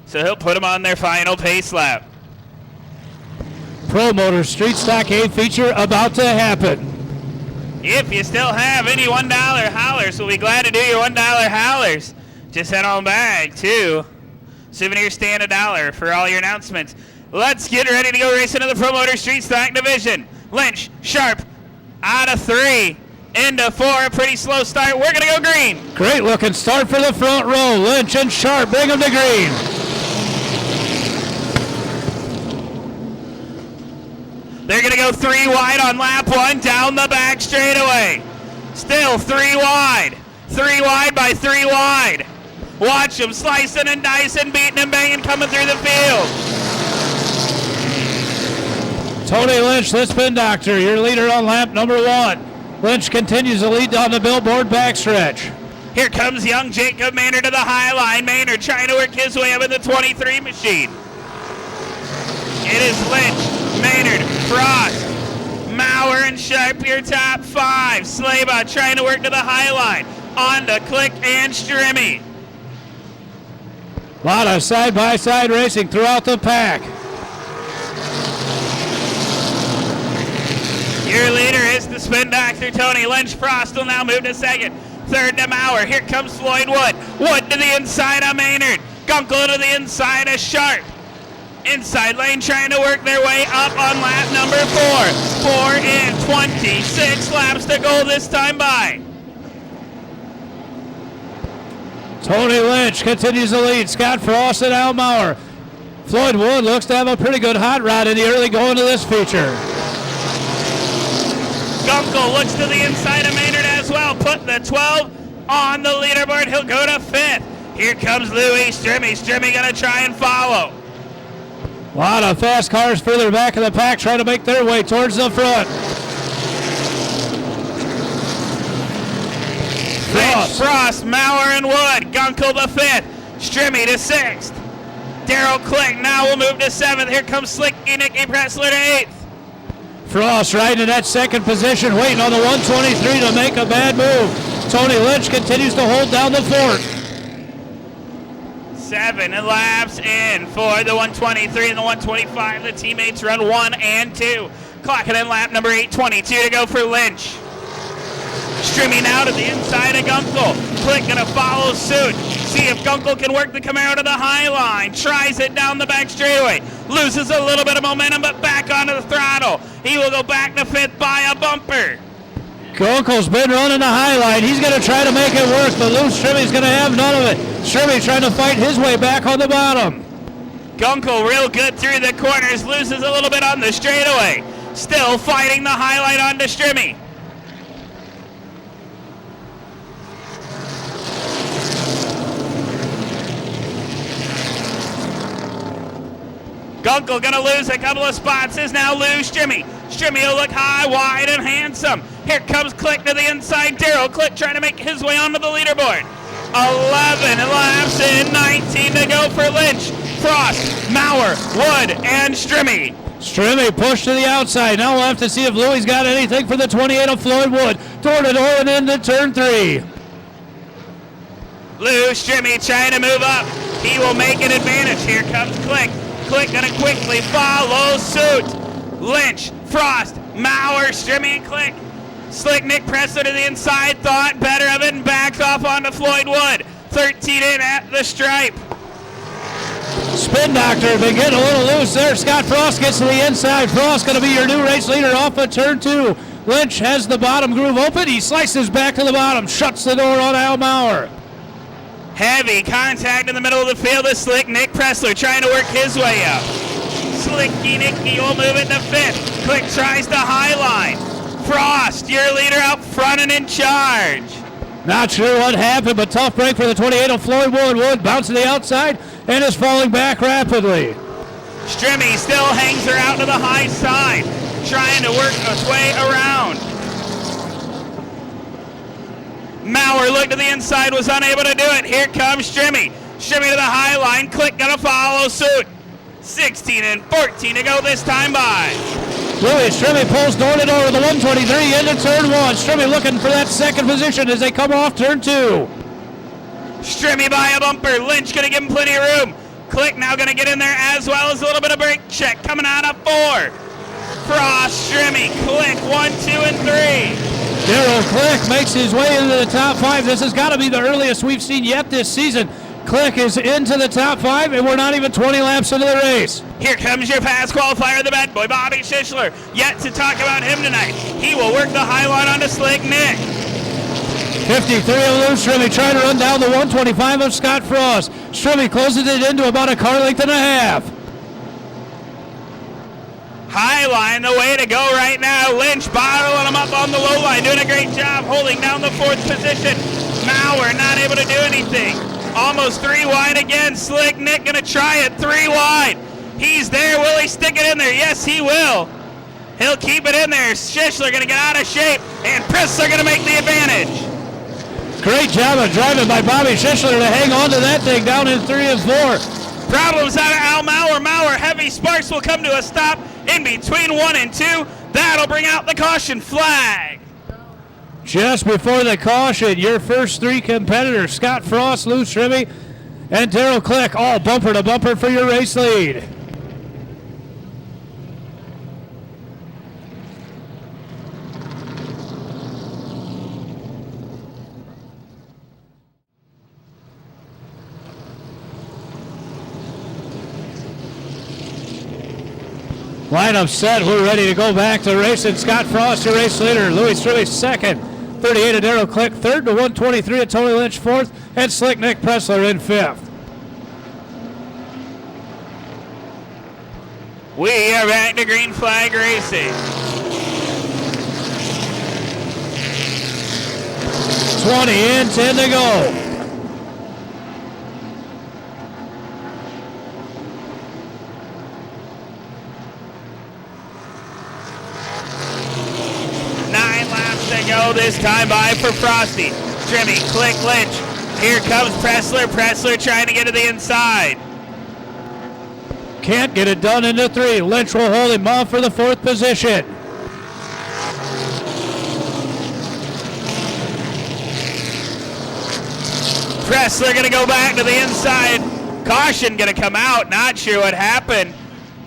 So he'll put them on their final pace lap. Pro Motors Street Stock A feature about to happen. If you still have any $1 howlers, we'll be glad to do your $1 howlers. Just head on back to Souvenir Stand $1 for all your announcements. Let's get ready to go racing in the Pro Motors Street Stock division. Lynch, Sharp, out of 3, into 4, a pretty slow start. We're going to go green. Great looking start for the front row. Lynch and Sharp bring them to green. They're going to go 3 wide on lap 1 down the back straightaway. Still 3 wide. 3 wide by 3 wide. Watch them slicing and dicing, beating and banging, coming through the field. Tony Lynch, the Spin Doctor, your leader on lap number 1. Lynch continues to lead down the Billboard backstretch. Here comes young Jacob Maynard to the high line. Maynard trying to work his way up in the 23 machine. It is Lynch, Maynard, Frost, Maurer, and Sharp, your top 5. Slaybaugh trying to work to the high line. On to Click and Strimmy. A lot of side-by-side racing throughout the pack. Your leader is the Spin Doctor, Tony Lynch. Frost will now move to second. Third to Maurer. Here comes Floyd Wood. Wood to the inside of Maynard. Gunkel to the inside of Sharp. Inside lane trying to work their way up on lap number 4. 4 and 26 laps to go this time by. Tony Lynch continues the lead. Scott Frost and Al Maurer. Floyd Wood looks to have a pretty good hot rod in the early going to this feature. Gunkel looks to the inside of Maynard as well. Put the 12 on the leaderboard. He'll go to 5th. Here comes Louis Strimmy. Strimmy going to try and follow. A lot of fast cars further back in the pack trying to make their way towards the front. Frost, Maurer, and Wood. Gunkel to 5th. Strimmy to 6th. Daryl Click now will move to 7th. Here comes Slicky Nicky Pressler to 8th. Frost right in that second position, waiting on the 123 to make a bad move. Tony Lynch continues to hold down the fort. 7 laps in for the 123 and the 125. The teammates run 1 and 2. Clocking in lap number 8:22 to go for Lynch. Strimmy now to the inside of Gunkel. Click gonna follow suit. See if Gunkel can work the Camaro to the high line. Tries it down the back straightaway. Loses a little bit of momentum, but back onto the throttle. He will go back to 5th by a bumper. Gunkel's been running the high line. He's going to try to make it work, but Lou Strimmy's going to have none of it. Strimmy trying to fight his way back on the bottom. Gunkel real good through the corners. Loses a little bit on the straightaway. Still fighting the highlight onto Strimmy. Gunkel gonna lose a couple of spots. Is now Lou Strimmy. Strimmy will look high, wide, and handsome. Here comes Click to the inside. Daryl Click trying to make his way onto the leaderboard. 11 laps in, 19 to go for Lynch. Frost, Maurer, Wood, and Strimmy. Strimmy pushed to the outside. Now we'll have to see if Louie's got anything for the 28 of Floyd Wood. Door to door and into turn 3. Lou Strimmy trying to move up. He will make an advantage. Here comes Click. Click gonna quickly follow suit. Lynch, Frost, Maurer, Strimmy, and Click. Slick Nick Pressler to the inside, thought better of it and backs off onto Floyd Wood. 13 in at the stripe. Spin Doctor been getting a little loose there. Scott Frost gets to the inside. Frost going to be your new race leader off of turn 2. Lynch has the bottom groove open. He slices back to the bottom, shuts the door on Al Maurer. Heavy contact in the middle of the field of Slick Nick Pressler trying to work his way up. Slicky Nicky will move it to 5th. Click tries to highline. Frost, your leader out front and in charge. Not sure what happened, but tough break for the 28 of Floyd Wood. Wood bouncing the outside and is falling back rapidly. Strimmy still hangs her out to the high side, trying to work his way around. Maurer looked to the inside, was unable to do it. Here comes Strimmy. Strimmy to the high line. Click gonna follow suit. 16 and 14 to go this time by. Louis Strimmy pulls door to door with the 123 into turn 1. Strimmy looking for that second position as they come off turn 2. Strimmy by a bumper. Lynch gonna give him plenty of room. Click now gonna get in there as well as a little bit of brake check coming out of 4. Frost, Strimmy, Click 1, 2, and 3. Daryl Click makes his way into the top 5. This has got to be the earliest we've seen yet this season. Click is into the top 5, and we're not even 20 laps into the race. Here comes your past qualifier, the bad boy, Bobby Schischler. Yet to talk about him tonight. He will work the high line onto Slick Nick. 53 of Lou Strimmy trying to run down the 125 of Scott Frost. Strimmy closes it into about a car length and a half. High line, the way to go right now. Lynch bottling him up on the low line, doing a great job holding down the 4th position. Maurer not able to do anything. Almost 3 wide again. Slick Nick gonna try it 3 wide. He's there. Will he stick it in there? Yes, he will. He'll keep it in there. Schischler gonna get out of shape, and Pressler gonna make the advantage. Great job of driving by Bobby Schischler to hang on to that thing down in 3 and 4. Problems out of Al Maurer. Maurer, heavy sparks will come to a stop in between 1 and 2. That'll bring out the caution flag. Just before the caution, your first 3 competitors, Scott Frost, Lou Strimmy, and Daryl Click, all bumper to bumper for your race lead. Lineup set. We're ready to go back to racing. Scott Frost, your race leader. Louis Strimmy second. 138 at Darrell Click. Third to 123 at Tony Lynch. Fourth, and Slick Nick Pressler in fifth. We are back to green flag racing. 20 in, 10 to go. To go this time by for Frosty. Trimmy, Click, Lynch. Here comes Pressler. Pressler trying to get to the inside. Can't get it done into 3. Lynch will hold him off for the 4th position. Pressler going to go back to the inside. Caution going to come out. Not sure what happened,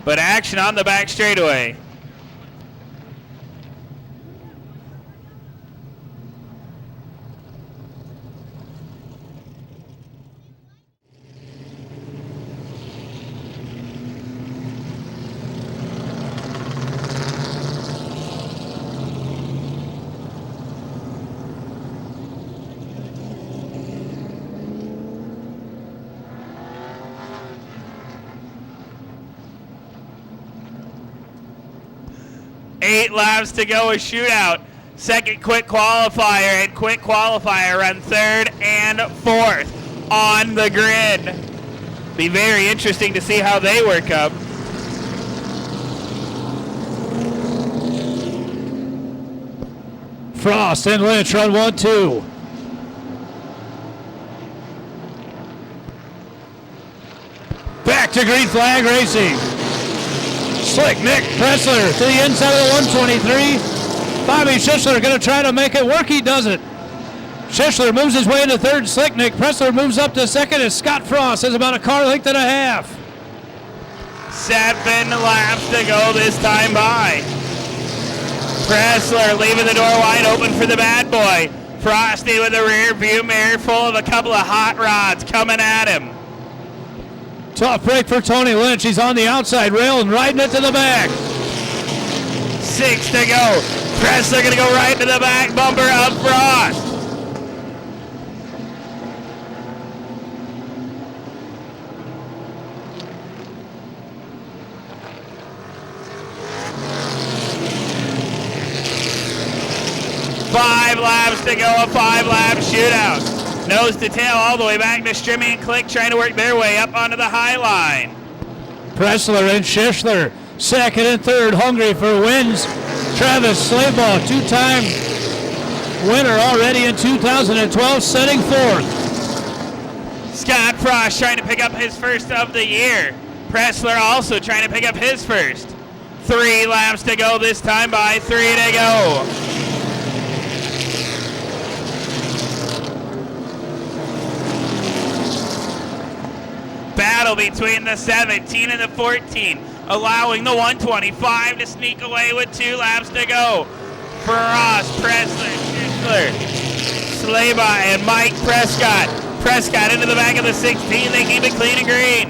but action on the back straightaway. Eight laps to go, a shootout. Second quick qualifier, and quick qualifier run third and fourth on the grid. Be very interesting to see how they work up. Frost and Lynch run 1-2. Back to green flag racing. Slick Nick Pressler to the inside of the 123. Bobby Schischler going to try to make it work. He doesn't. Schischler moves his way into third. Slick Nick Pressler moves up to second as Scott Frost has about a car length and a half. 7 laps to go this time by. Pressler leaving the door wide open for the bad boy. Frosty with a rear view mirror full of a couple of hot rods coming at him. Tough break for Tony Lynch. He's on the outside rail and riding it to the back. 6 to go. Pressler going to go right to the back bumper of Frost. Five laps to go, a 5-lap shootout. Nose to tail all the way back to Strimmy and Click trying to work their way up onto the high line. Pressler and Schischler, second and third, hungry for wins. Travis Slaybaugh, 2-time winner already in 2012, setting fourth. Scott Frost trying to pick up his first of the year. Pressler also trying to pick up his first. 3 laps to go this time by, 3 to go. Battle between the 17 and the 14, allowing the 125 to sneak away with 2 laps to go. Frost, Pressler, Schischler, Slaybaugh, and Mike Prescott. Prescott into the back of the 16. They keep it clean and green.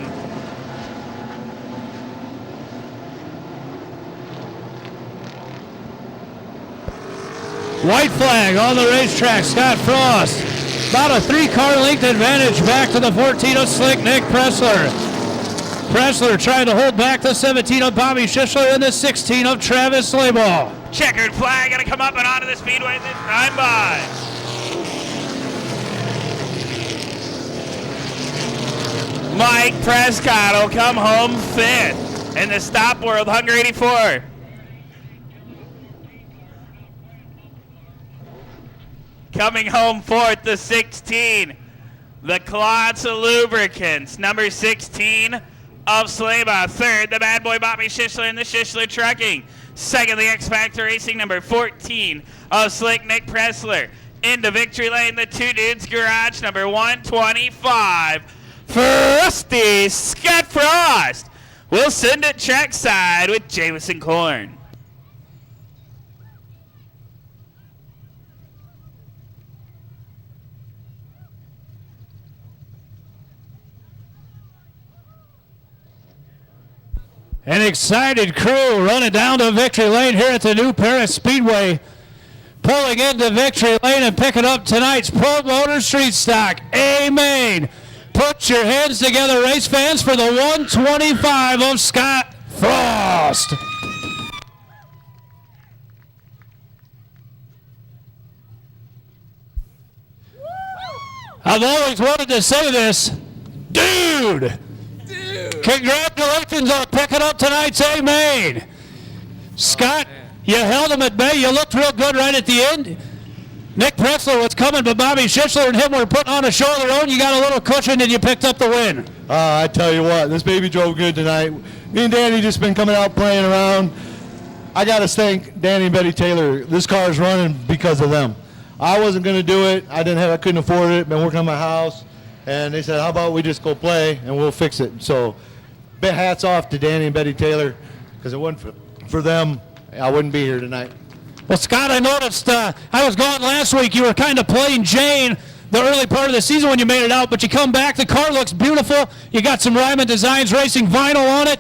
White flag on the racetrack. Scott Frost. About a 3-car length advantage back to the 14 of Slick Nick Pressler. Pressler trying to hold back the 17 of Bobby Schischler and the 16 of Travis Slaybaugh. Checkered flag going to come up and onto the speedway this time by. Mike Prescott will come home 5th in the Stop World Hunger 84. Coming home 4th, the 16, the Klotz Lubricants, number 16 of Slaybaugh. 3rd, the bad boy Bobby Schischler and the Schischler Trucking. 2nd, the X Factor Racing, number 14 of Slick Nick Pressler. Into victory lane, the Two Dudes Garage, number 125. Frosty Scott Frost. We'll send it trackside with Jamison Korn. An excited crew running down to victory lane here at the New Paris Speedway. pulling into victory lane and picking up tonight's Pro Motor Street Stock A-Main. Put your hands together, race fans, for the 125 of Scott Frost. I've always wanted to say this. Dude! Congratulations on picking up tonight's A-Main. Scott, you held him at bay. You looked real good right at the end. Nick Pretzler was coming, but Bobby Schischler and him were putting on a show of their own. You got a little cushion and you picked up the win. I tell you what, this baby drove good tonight. Me and Danny just been coming out playing around. I got to thank Danny and Betty Taylor. This car is running because of them. I wasn't going to do it. I couldn't afford it. Been working on my house. And they said, how about we just go play and we'll fix it. So hats off to Danny and Betty Taylor, because it wasn't for them, I wouldn't be here tonight. Well, Scott, I noticed I was gone last week. You were kind of playing Jane the early part of the season when you made it out, but you come back. The car looks beautiful. You got some Ryman Designs Racing vinyl on it,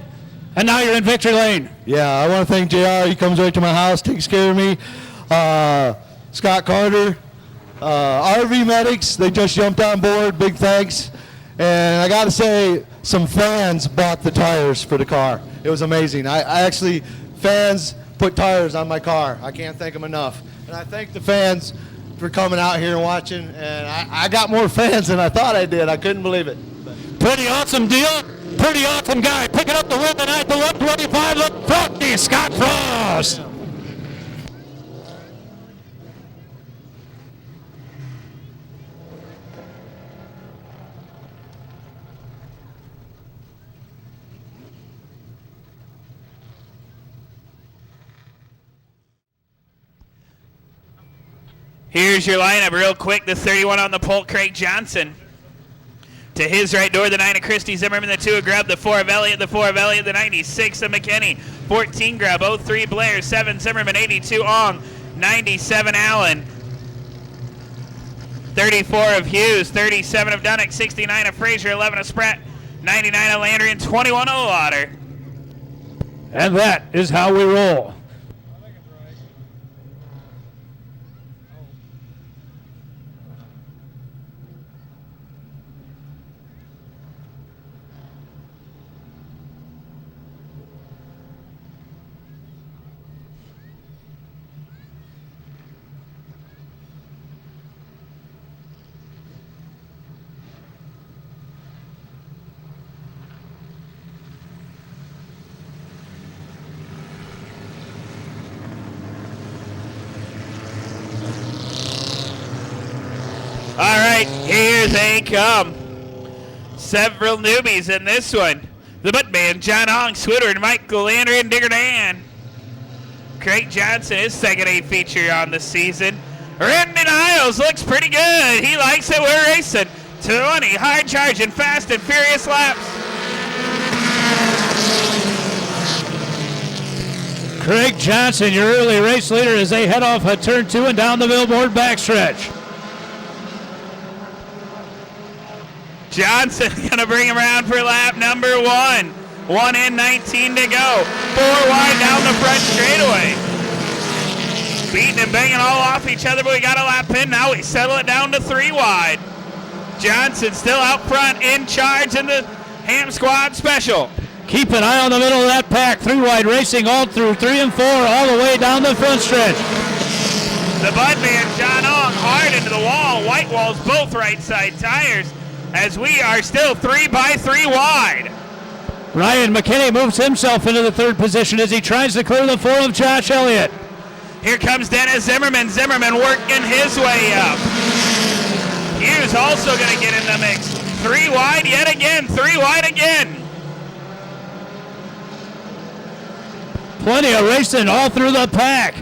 and now you're in victory lane. Yeah, I want to thank JR. He comes right to my house, takes care of me. Scott Carter, RV Medics, they just jumped on board. Big thanks. And I got to say, some fans bought the tires for the car. It was amazing. Fans put tires on my car. I can't thank them enough. And I thank the fans for coming out here and watching. And I got more fans than I thought I did. I couldn't believe it. Pretty awesome deal. Pretty awesome guy. Picking up the win tonight, the 125, look frosty, Scott Frost. Here's your lineup real quick. The 31 on the pole, Craig Johnson. To his right door, the 9 of Christy Zimmerman, the 2 of Grubb, the 4 of Elliott, the 4 of Elliott, the 96 of McKinney, 14 Grubb, 03 Blair, 7 Zimmerman, 82 Ong, 97 Allen, 34 of Hughes, 37 of Dunnick, 69 of Frazier, 11 of Spratt, 99 of Landry, and 21 of Lauder. And that is how we roll. All right, here they come. Several newbies in this one. The Buttman, John Ong, Swidward, Michael Landry, and Digger Dan. Craig Johnson, his second A feature on the season. Randy Niles looks pretty good. He likes it. We're racing 20 hard charging, fast and furious laps. Craig Johnson, your early race leader, as they head off at turn 2 and down the Billboard backstretch. Johnson gonna bring him around for lap number 1. 1 in, 19 to go. 4 wide down the front straightaway. Beating and banging all off each other, but we got a lap in. Now we settle it down to 3 wide. Johnson still out front, in charge in the Ham Squad Special. Keep an eye on the middle of that pack. 3 wide racing all through 3 and 4, all the way down the front stretch. The Budman, John Ong, hard into the wall. White walls, both right side tires, as we are still 3 by 3 wide. Ryan McKinney moves himself into the 3rd position as he tries to clear the 4 of Josh Elliott. Here comes Dennis Zimmerman. Zimmerman working his way up. Hughes also going to get in the mix. 3 wide yet again. 3 wide again. Plenty of racing all through the pack.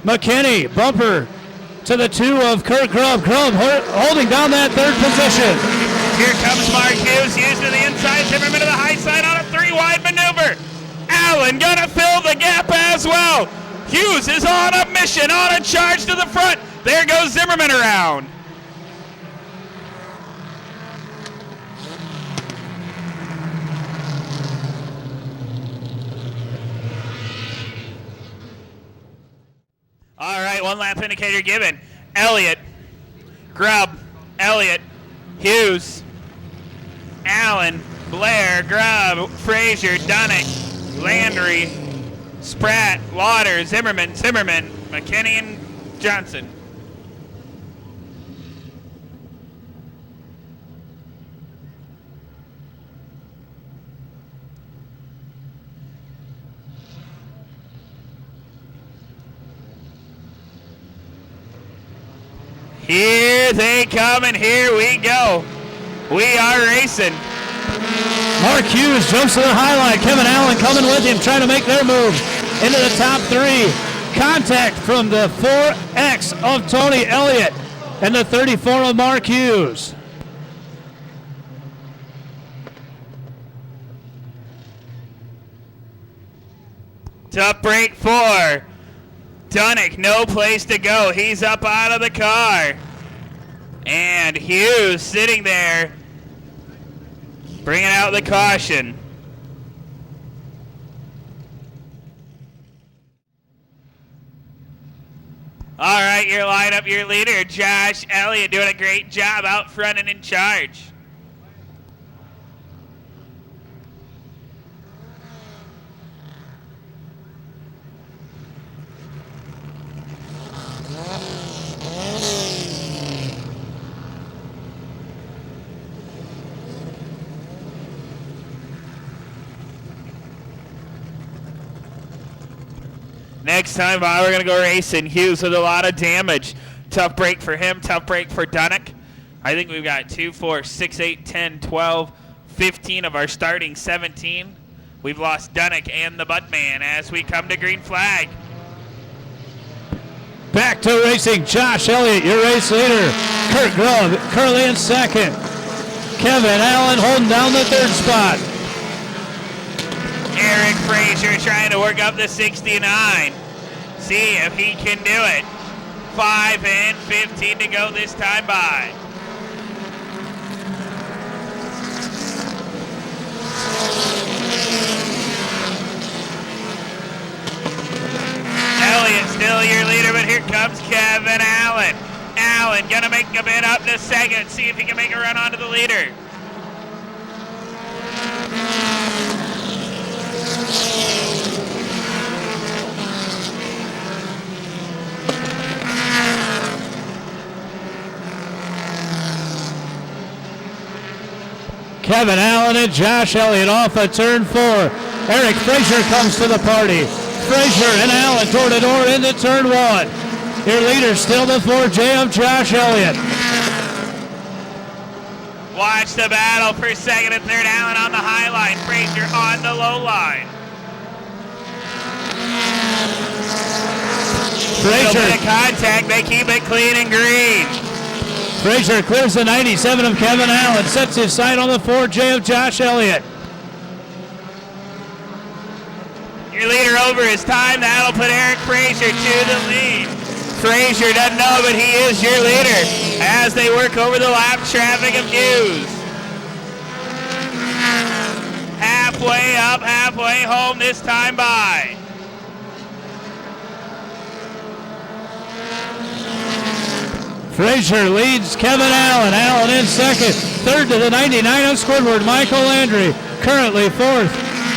McKinney, bumper to the 2 of Kurt Grubb. Grubb holding down that 3rd position. Here comes Mark Hughes. Hughes to the inside. Zimmerman to the high side on a 3 wide maneuver. Allen going to fill the gap as well. Hughes is on a mission, on a charge to the front. There goes Zimmerman around. All right, one lap indicator given. Elliott, Grubb, Elliott, Hughes, Allen, Blair, Grubb, Frazier, Dunick, Landry, Spratt, Lauder, Zimmerman, McKinney, and Johnson. Here they come, and here we go. We are racing. Mark Hughes jumps to the highlight. Kevin Allen coming with him, trying to make their move into the top 3. Contact from the 4X of Tony Elliott and the 34 of Mark Hughes. Tough break 4. Dunick, no place to go. He's up out of the car. And Hughes sitting there, bringing out the caution. All right, your lineup, your leader, Josh Elliott, doing a great job out front and in charge. Next time we're going to go racing. Hughes with a lot of damage. Tough break for him, tough break for Dunick. I think we've got 2, 4, 6, 8, 10, 12, 15 of our starting 17. We've lost Dunick and the Budman as we come to green flag. Back to racing. Josh Elliott, your race leader. Kurt Grubb currently in second. Kevin Allen holding down the 3rd spot. Eric Frazier trying to work up the 69. See if he can do it. 5 and 15 to go this time by. Elliott still your leader, but here comes Kevin Allen. Allen gonna make a bid up to second. See if he can make a run onto the leader. Kevin Allen and Josh Elliott off at turn 4. Eric Frazier comes to the party. Frazier and Allen door to door into turn 1. Your leader still the 4J of Josh Elliott. Watch the battle for second and third. Allen on the high line. Frazier on the low line. Little bit of contact. They keep it clean and green. Frazier clears the 97 of Kevin Allen. Sets his sight on the 4J of Josh Elliott. Your leader over his time. That'll put Eric Frazier to the lead. Frazier doesn't know, but he is your leader as they work over the lap traffic of Hughes. Halfway up, halfway home this time by. Frazier leads Kevin Allen. Allen in second. Third to the 99 of Squidward, Michael Landry. Currently 4th.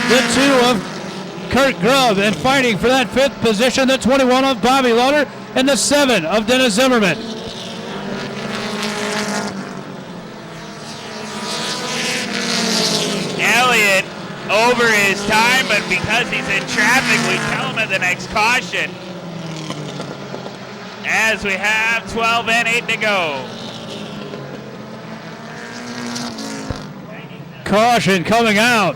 The 2 of Kurt Grubb. And fighting for that 5th position, the 21 of Bobby Lauder and the 7 of Dennis Zimmerman. Elliott over his time, but because he's in traffic, we tell him at the next caution. As we have 12 and 8 to go. Caution coming out.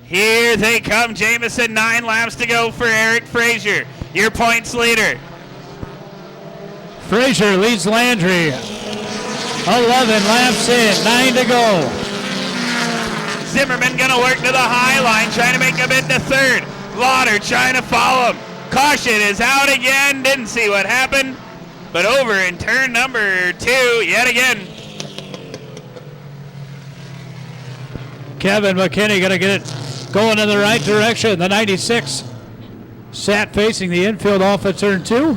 Here they come, Jamison. 9 laps to go for Eric Frazier, your points leader. Frazier leads Landry. 11 laps in, 9 to go. Zimmerman gonna work to the high line, trying to make him into third. Lauder trying to follow him. Caution is out again. Didn't see what happened, but over in turn number 2 yet again. Kevin McKinney going to get it going in the right direction. The 96 sat facing the infield off of turn 2.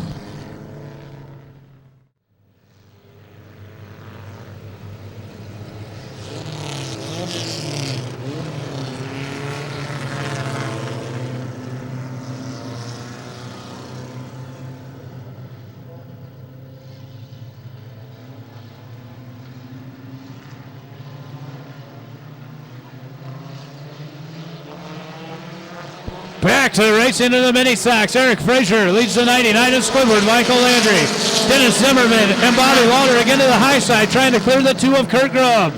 Back to the race into the mini stocks. Eric Frazier leads the 99 of Squidward. Michael Landry, Dennis Zimmerman, and Bobby Lauder again to the high side, trying to clear the 2 of Kurt Grubb.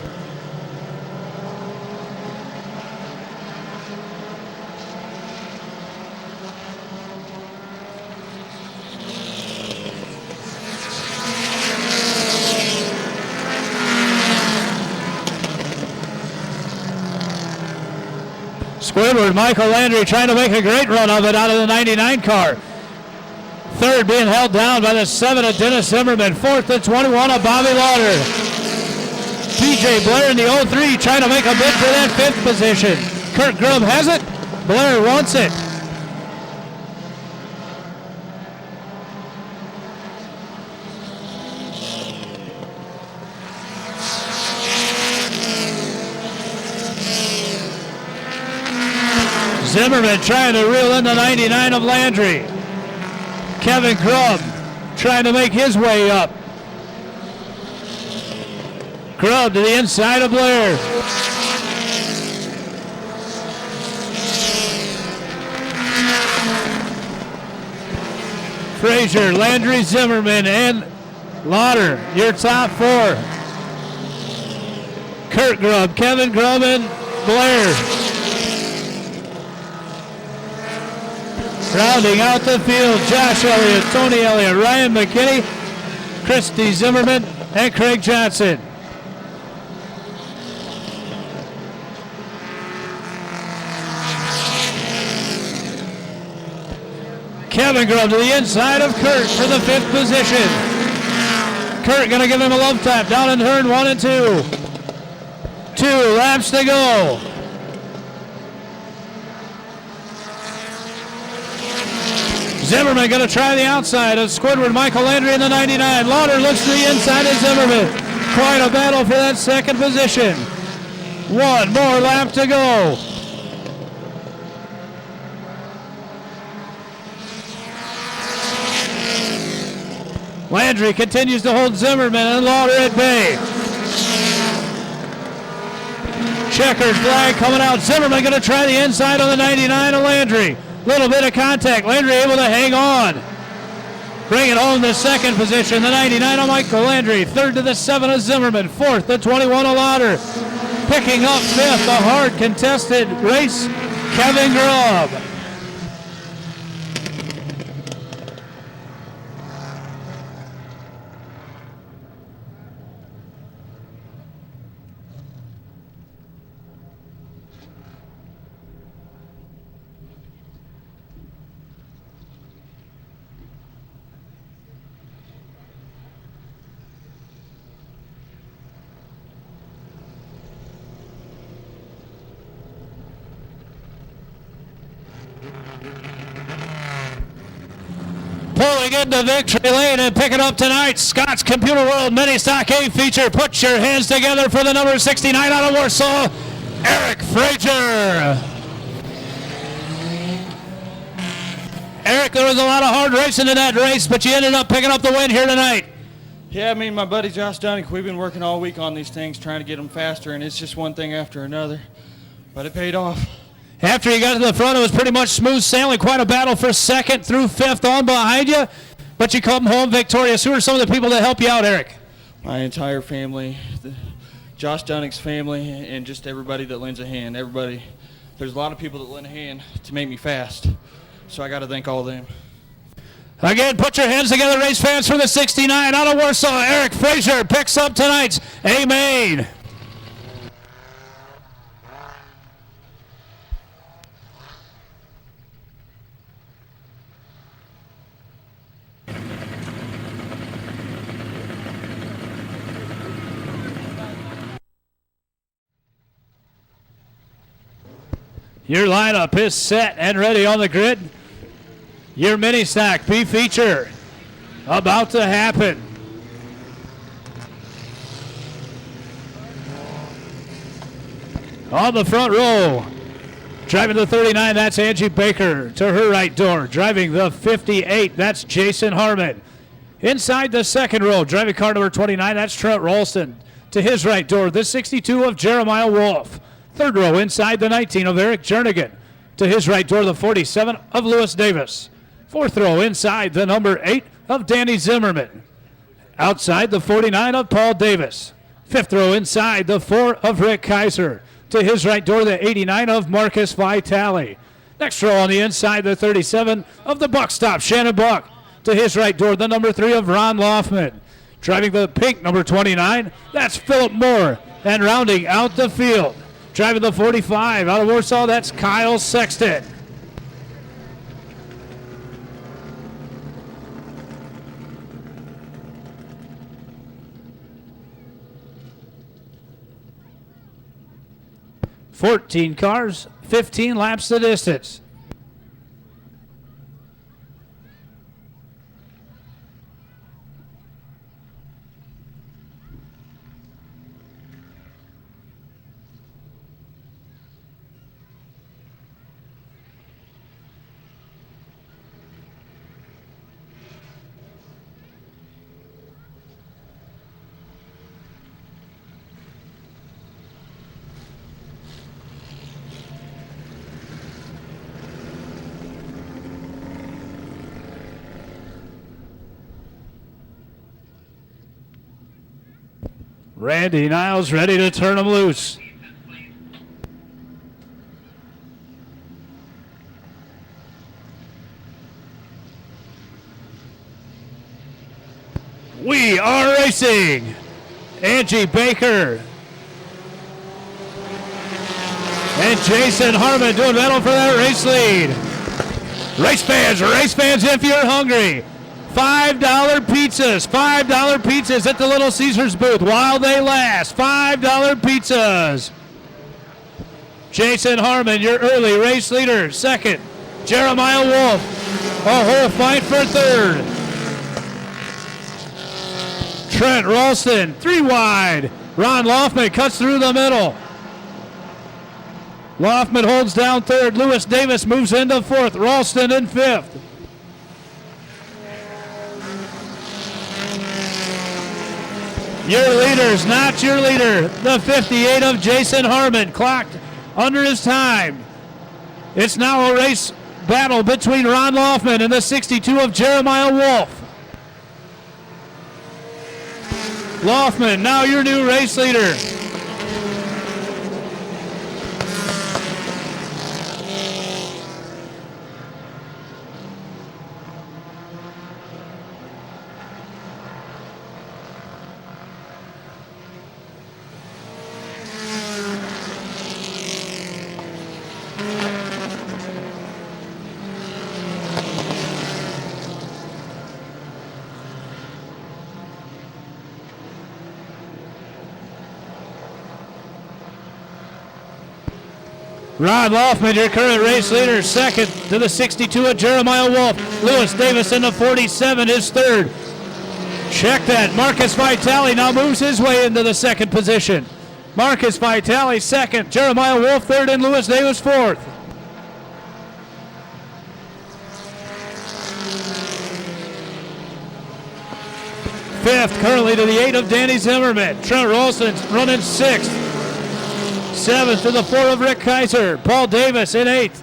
Squidward, Michael Landry trying to make a great run of it out of the 99 car. Third being held down by the 7 of Dennis Zimmerman. Fourth, the 21 of Bobby Lauder. TJ Blair in the 03 trying to make a bid for that 5th position. Kurt Grubb has it. Blair wants it. Zimmerman trying to reel in the 99 of Landry. Kevin Grubb trying to make his way up. Grubb to the inside of Blair. Frazier, Landry, Zimmerman, and Lauder, your top 4. Kurt Grubb, Kevin Grubb, and Blair. Rounding out the field, Josh Elliott, Tony Elliott, Ryan McKinney, Christy Zimmerman, and Craig Johnson. Kevin Grubb to the inside of Kurt for the 5th position. Kurt going to give him a love tap down in turn 1 and 2. 2 laps to go. Zimmerman going to try the outside of Squidward, Michael Landry in the 99. Lauder looks to the inside of Zimmerman. Quite a battle for that 2nd position. 1 more lap to go. Landry continues to hold Zimmerman and Lauder at bay. Checkered flag coming out. Zimmerman going to try the inside on the 99 of Landry. Little bit of contact. Landry able to hang on. Bringing home the 2nd position. The 99 of Michael Landry. 3rd to the 7 of Zimmerman. 4th, the 21 of Lauder. Picking up 5th, a hard contested race, Kevin Grubb. Pulling into victory lane and picking up tonight's Scott's Computer World Mini Stock A feature. Put your hands together for the number 69 out of Warsaw, Eric Frazier. Eric, there was a lot of hard racing in that race, but you ended up picking up the win here tonight. Yeah, me and my buddy Josh Dunnick, we've been working all week on these things, trying to get them faster, and it's just one thing after another. But it paid off. After you got to the front, it was pretty much smooth sailing. Quite a battle for 2nd through 5th on behind you, but you come home victorious. Who are some of the people that help you out, Eric? My entire family, Josh Dunnick's family, and just everybody that lends a hand. Everybody, there's a lot of people that lend a hand to make me fast, so I got to thank all of them. Again, put your hands together, race fans, for the 69 out of Warsaw. Eric Frazier picks up tonight's A-Main. Your lineup is set and ready on the grid. Your mini stack B feature about to happen. On the front row, driving the 39, that's Angie Baker. To her right door, driving the 58, that's Jason Harmon. Inside the second row, driving car number 29, that's Trent Ralston. To his right door, the 62 of Jeremiah Wolf. Third row, inside the 19 of Eric Jernigan. To his right door, the 47 of Lewis Davis. Fourth row, inside the number 8 of Danny Zimmerman. Outside the 49 of Paul Davis. Fifth row, inside the 4 of Rick Kaiser. To his right door, the 89 of Marcus Vitale. Next row on the inside, the 37 of the Buck Stop, Shannon Buck. To his right door, the number 3 of Ron Laufman. Driving the pink number 29, that's Philip Moore. And rounding out the field, driving the 45 out of Warsaw, that's Kyle Sexton. $14 cars, 15 laps the distance. Randy Niles ready to turn them loose. We are racing. Angie Baker and Jason Harmon doing battle for that race lead. Race fans, if you're hungry. $5 pizzas at the Little Caesars booth while they last. $5 pizzas. Jason Harmon, your early race leader. Second, Jeremiah Wolf. A whole fight for third. Trent Ralston, 3 wide. Ron Laufman cuts through the middle. Laufman holds down third. Lewis Davis moves into fourth. Ralston in fifth. Your leader's not your leader. The 58 of Jason Harmon clocked under his time. It's now a race battle between Ron Laufman and the 62 of Jeremiah Wolf. Laufman, now your new race leader. Ron Laufman, your current race leader, second to the 62 of Jeremiah Wolf. Lewis Davis in the 47 is third. Check that. Marcus Vitale now moves his way into the second position. Marcus Vitale second, Jeremiah Wolf third, and Lewis Davis fourth. Fifth, currently to the 8 of Danny Zimmerman. Trent Ralston running sixth. Seventh to the 4 of Rick Kaiser. Paul Davis in 8th.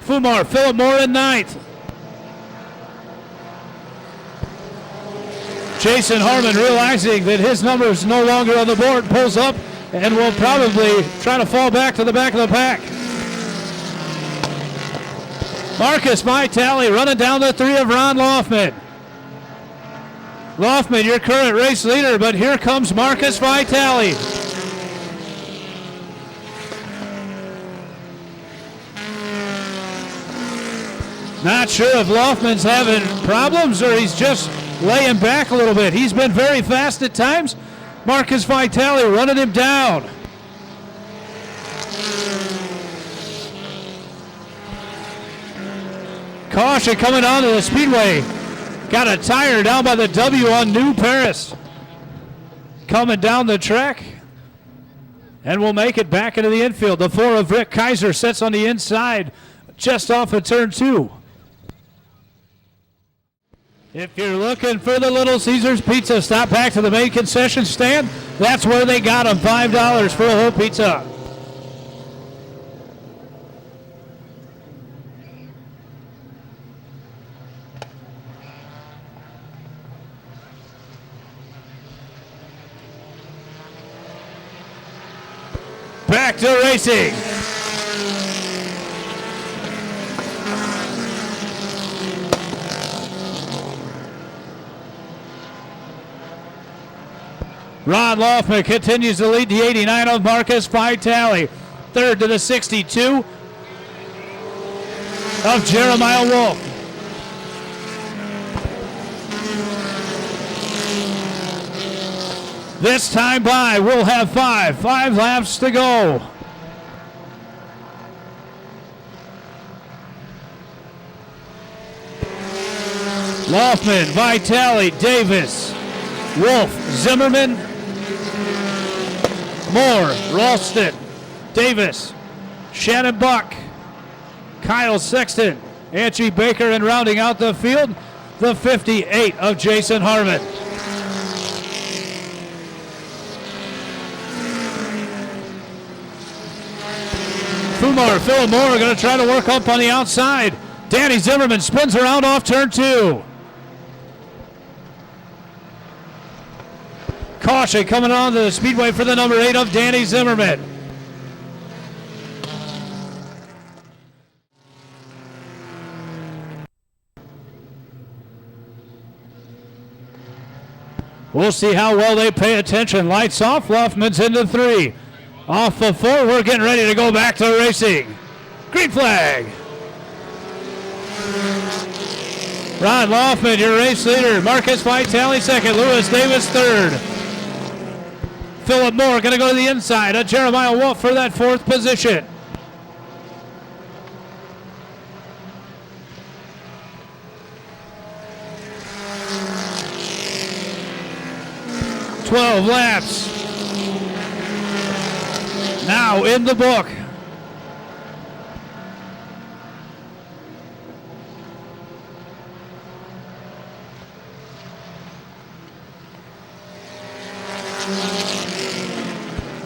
Philip Moore in 9th. Jason Harmon, realizing that his number is no longer on the board, pulls up and will probably try to fall back to the back of the pack. Marcus Vitale running down the 3 of Ron Laufman. Laufman, your current race leader, but here comes Marcus Vitale. Not sure if Laufman's having problems or he's just laying back a little bit. He's been very fast at times. Marcus Vitale running him down. Caution coming onto the speedway. Got a tire down by the W on New Paris. Coming down the track. And will make it back into the infield. The 4 of Rick Kaiser sets on the inside just off of turn 2. If you're looking for the Little Caesars Pizza, stop back to the main concession stand. That's where they got them, $5 for a whole pizza. Back to racing. Ron Laufman continues to lead the 89 of Marcus Vitale. Third to the 62 of Jeremiah Wolf. This time by, we'll have 5 laps to go. Laufman, Vitale, Davis, Wolf, Zimmerman, Moore, Ralston, Davis, Shannon Buck, Kyle Sexton, Angie Baker, and rounding out the field, the 58 of Jason Harmon. Fumar, Phil Moore going to try to work up on the outside. Danny Zimmerman spins around off turn 2. Caution coming on to the speedway for the number 8 of Danny Zimmerman. We'll see how well they pay attention. Lights off, Laufman's into 3. Off of 4, we're getting ready to go back to racing. Green flag. Ron Laufman, your race leader. Marcus Vitale second. Lewis Davis third. Philip Moore going to go to the inside of Jeremiah Wolf for that 4th position. "12 laps now in the book.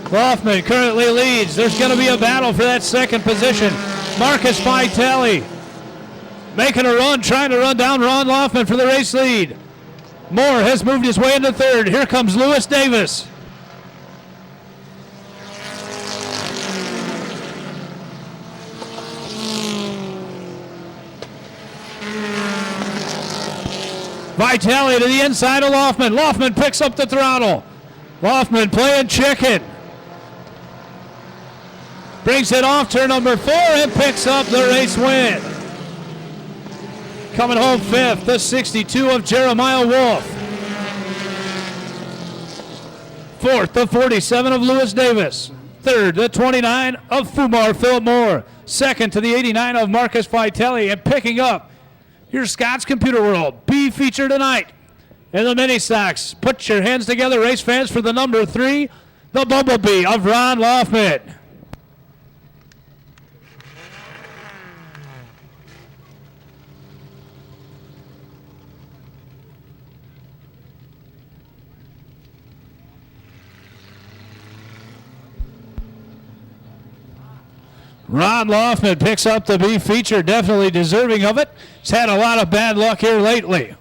Laufman currently leads. There's going to be a battle for that 2nd position. Marcus Vitale making a run, trying to run down Ron Laufman for the race lead. Moore has moved his way into 3rd. Here comes Lewis Davis. Vitale to the inside of Laufman. Laufman picks up the throttle. Laufman playing chicken. Brings it off turn number 4 and picks up the race win. Coming home 5th, the 62 of Jeremiah Wolf. 4th, the 47 of Lewis Davis. 3rd, the 29 of Fumar Philip Moore. 2nd to the 89 of Marcus Vitale. And picking up your Scott's Computer World B feature tonight in the mini stocks. Put your hands together, race fans, for the number 3, the Bumblebee of Ron Laufman. Ron Laufman picks up the B feature, definitely deserving of it. He's had a lot of bad luck here lately.